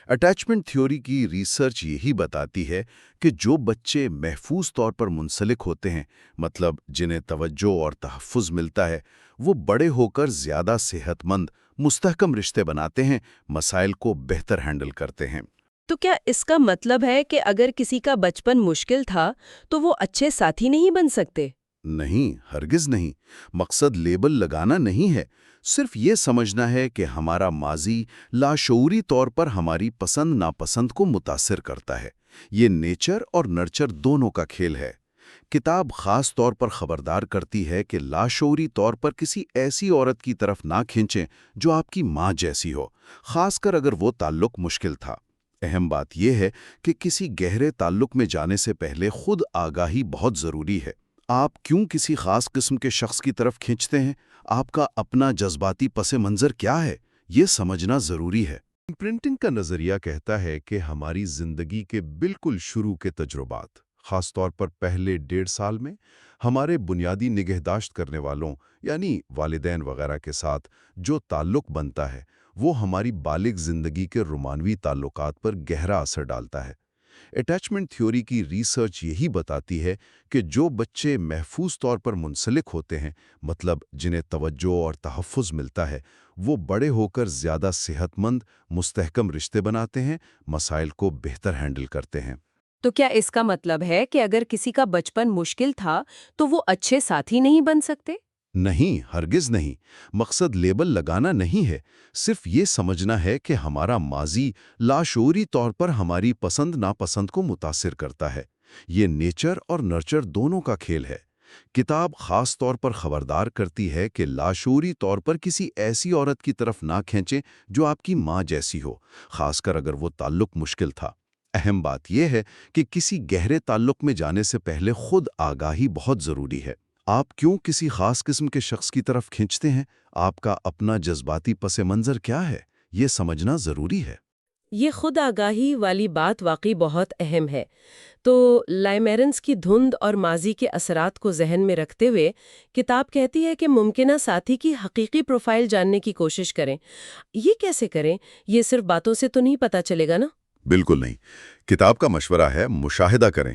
اٹیچمنٹ تھیوری کی ریسرچ یہی بتاتی ہے کہ جو بچے محفوظ طور پر منسلک ہوتے ہیں، مطلب جنہیں توجہ اور تحفظ ملتا ہے، وہ بڑے ہو کر زیادہ صحت مند، مستحکم رشتے بناتے ہیں، مسائل کو بہتر ہینڈل کرتے ہیں۔ تو کیا اس کا مطلب ہے کہ اگر کسی کا بچپن مشکل تھا تو وہ اچھے ساتھی نہیں بن سکتے؟ نہیں، ہرگز نہیں۔ مقصد لیبل لگانا نہیں ہے، صرف یہ سمجھنا ہے کہ ہمارا ماضی لاشعوری طور پر ہماری پسند ناپسند کو متاثر کرتا ہے۔ یہ نیچر اور نرچر دونوں کا کھیل ہے۔ کتاب خاص طور پر خبردار کرتی ہے کہ لاشعوری طور پر کسی ایسی عورت کی طرف نہ کھینچیں جو آپ کی ماں جیسی ہو، خاص کر اگر وہ تعلق مشکل تھا۔ اہم بات یہ ہے کہ کسی گہرے تعلق میں جانے سے پہلے خود آگاہی بہت ضروری ہے۔ آپ کیوں کسی خاص قسم کے شخص کی طرف کھینچتے ہیں؟ آپ کا اپنا جذباتی پس منظر کیا ہے؟ یہ سمجھنا ضروری ہے۔ امپرنٹنگ کا نظریہ کہتا ہے کہ ہماری زندگی کے بالکل شروع کے تجربات، خاص طور پر پہلے 1.5 سال میں ہمارے بنیادی نگہداشت کرنے والوں یعنی والدین وغیرہ کے ساتھ جو تعلق بنتا ہے، وہ ہماری بالغ زندگی کے رومانوی تعلقات پر گہرا اثر ڈالتا ہے۔ اٹیچمنٹ تھیوری کی ریسرچ یہی بتاتی ہے کہ جو بچے محفوظ طور پر منسلک ہوتے ہیں، مطلب جنہیں توجہ اور تحفظ ملتا ہے، وہ بڑے ہو کر زیادہ صحت مند، مستحکم رشتے بناتے ہیں، مسائل کو بہتر ہینڈل کرتے ہیں۔ تو کیا اس کا مطلب ہے کہ اگر کسی کا بچپن مشکل تھا تو وہ اچھے ساتھی نہیں بن سکتے؟ نہیں، ہرگز نہیں۔ مقصد لیبل لگانا نہیں ہے، صرف یہ سمجھنا ہے کہ ہمارا ماضی لاشعوری طور پر ہماری پسند ناپسند کو متاثر کرتا ہے۔ یہ نیچر اور نرچر دونوں کا کھیل ہے۔ کتاب خاص طور پر خبردار کرتی ہے کہ لاشعوری طور پر کسی ایسی عورت کی طرف نہ کھینچیں جو آپ کی ماں جیسی ہو، خاص کر اگر وہ تعلق مشکل تھا۔ اہم بات یہ ہے کہ کسی گہرے تعلق میں جانے سے پہلے خود آگاہی بہت ضروری ہے۔ آپ کیوں کسی خاص قسم کے شخص کی طرف کھینچتے ہیں؟ آپ کا اپنا جذباتی پس منظر کیا ہے؟ یہ سمجھنا ضروری ہے۔ یہ خود آگاہی والی بات واقعی بہت اہم ہے۔ تو لائمیرنس کی دھند اور ماضی کے اثرات کو ذہن میں رکھتے ہوئے کتاب کہتی ہے کہ ممکنہ ساتھی کی حقیقی پروفائل جاننے کی کوشش کریں۔ یہ کیسے کریں؟ یہ صرف باتوں سے تو نہیں پتہ چلے گا نا؟ بالکل نہیں۔ کتاب کا مشورہ ہے مشاہدہ کریں،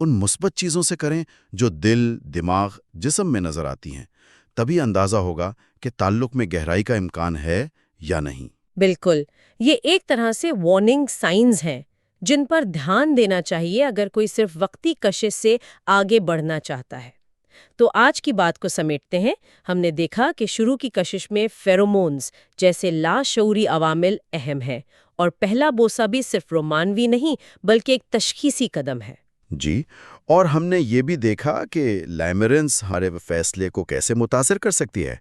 ان مثبت چیزوں سے کریں جو دل، دماغ، جسم میں نظر آتی ہیں، تبھی اندازہ ہوگا کہ تعلق میں گہرائی کا امکان ہے یا نہیں۔ بالکل، یہ ایک طرح سے وارننگ سائنز ہیں جن پر دھیان دینا چاہیے اگر کوئی صرف وقتی کشش سے آگے بڑھنا چاہتا ہے۔ تو آج کی بات کو سمیٹتے ہیں۔ ہم نے دیکھا کہ شروع کی کشش میں فیرومونز جیسے لاشعوری عوامل اہم ہیں، اور پہلا بوسہ بھی صرف رومانوی نہیں بلکہ ایک تشخیصی قدم ہے۔ جی، اور ہم نے یہ بھی دیکھا کہ لائمرنس ہمارے فیصلے کو کیسے متاثر کر سکتی ہے،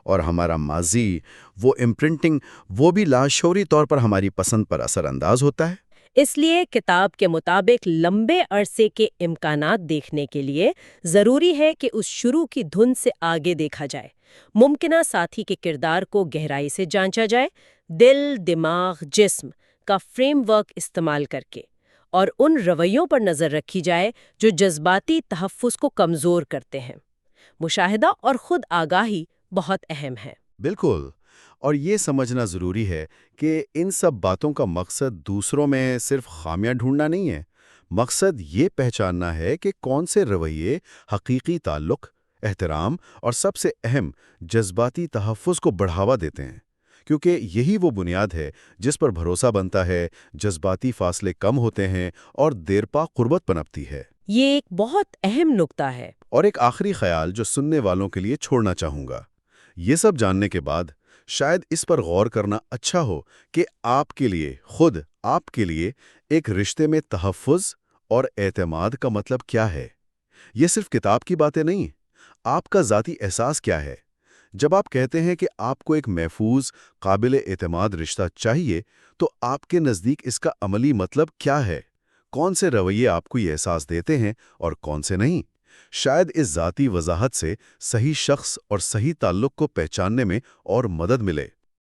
اور ہمارا ماضی، وہ امپرنٹنگ، وہ بھی لاشعوری طور پر ہماری پسند پر اثر انداز ہوتا ہے۔ اس لیے کتاب کے مطابق لمبے عرصے کے امکانات دیکھنے کے لیے ضروری ہے کہ اس شروع کی دھن سے آگے دیکھا جائے، ممکنہ ساتھی کے کردار کو گہرائی سے جانچا جائے، دل، دماغ، جسم کا فریم ورک استعمال کر کے، اور ان رویوں پر نظر رکھی جائے جو جذباتی تحفظ کو کمزور کرتے ہیں۔ مشاہدہ اور خود آگاہی بہت اہم ہے۔ بالکل، اور یہ سمجھنا ضروری ہے کہ ان سب باتوں کا مقصد دوسروں میں صرف خامیاں ڈھونڈنا نہیں ہے۔ مقصد یہ پہچاننا ہے کہ کون سے رویے حقیقی تعلق، احترام اور سب سے اہم جذباتی تحفظ کو بڑھاوا دیتے ہیں، کیونکہ یہی وہ بنیاد ہے جس پر بھروسہ بنتا ہے، جذباتی فاصلے کم ہوتے ہیں اور دیرپا قربت پنپتی ہے۔ یہ ایک بہت اہم نکتہ ہے۔ اور ایک آخری خیال جو سننے والوں کے لیے چھوڑنا چاہوں گا، یہ سب جاننے کے بعد شاید اس پر غور کرنا اچھا ہو کہ آپ کے لیے، خود آپ کے لیے ایک رشتے میں تحفظ اور اعتماد کا مطلب کیا ہے۔ یہ صرف کتاب کی باتیں نہیں، آپ کا ذاتی احساس کیا ہے؟ جب آپ کہتے ہیں کہ آپ کو ایک محفوظ، قابل اعتماد رشتہ چاہیے، تو آپ کے نزدیک اس کا عملی مطلب کیا ہے؟ کون سے رویے آپ کو یہ احساس دیتے ہیں اور کون سے نہیں؟ شاید اس ذاتی وضاحت سے صحیح شخص اور صحیح تعلق کو پہچاننے میں اور مدد ملے۔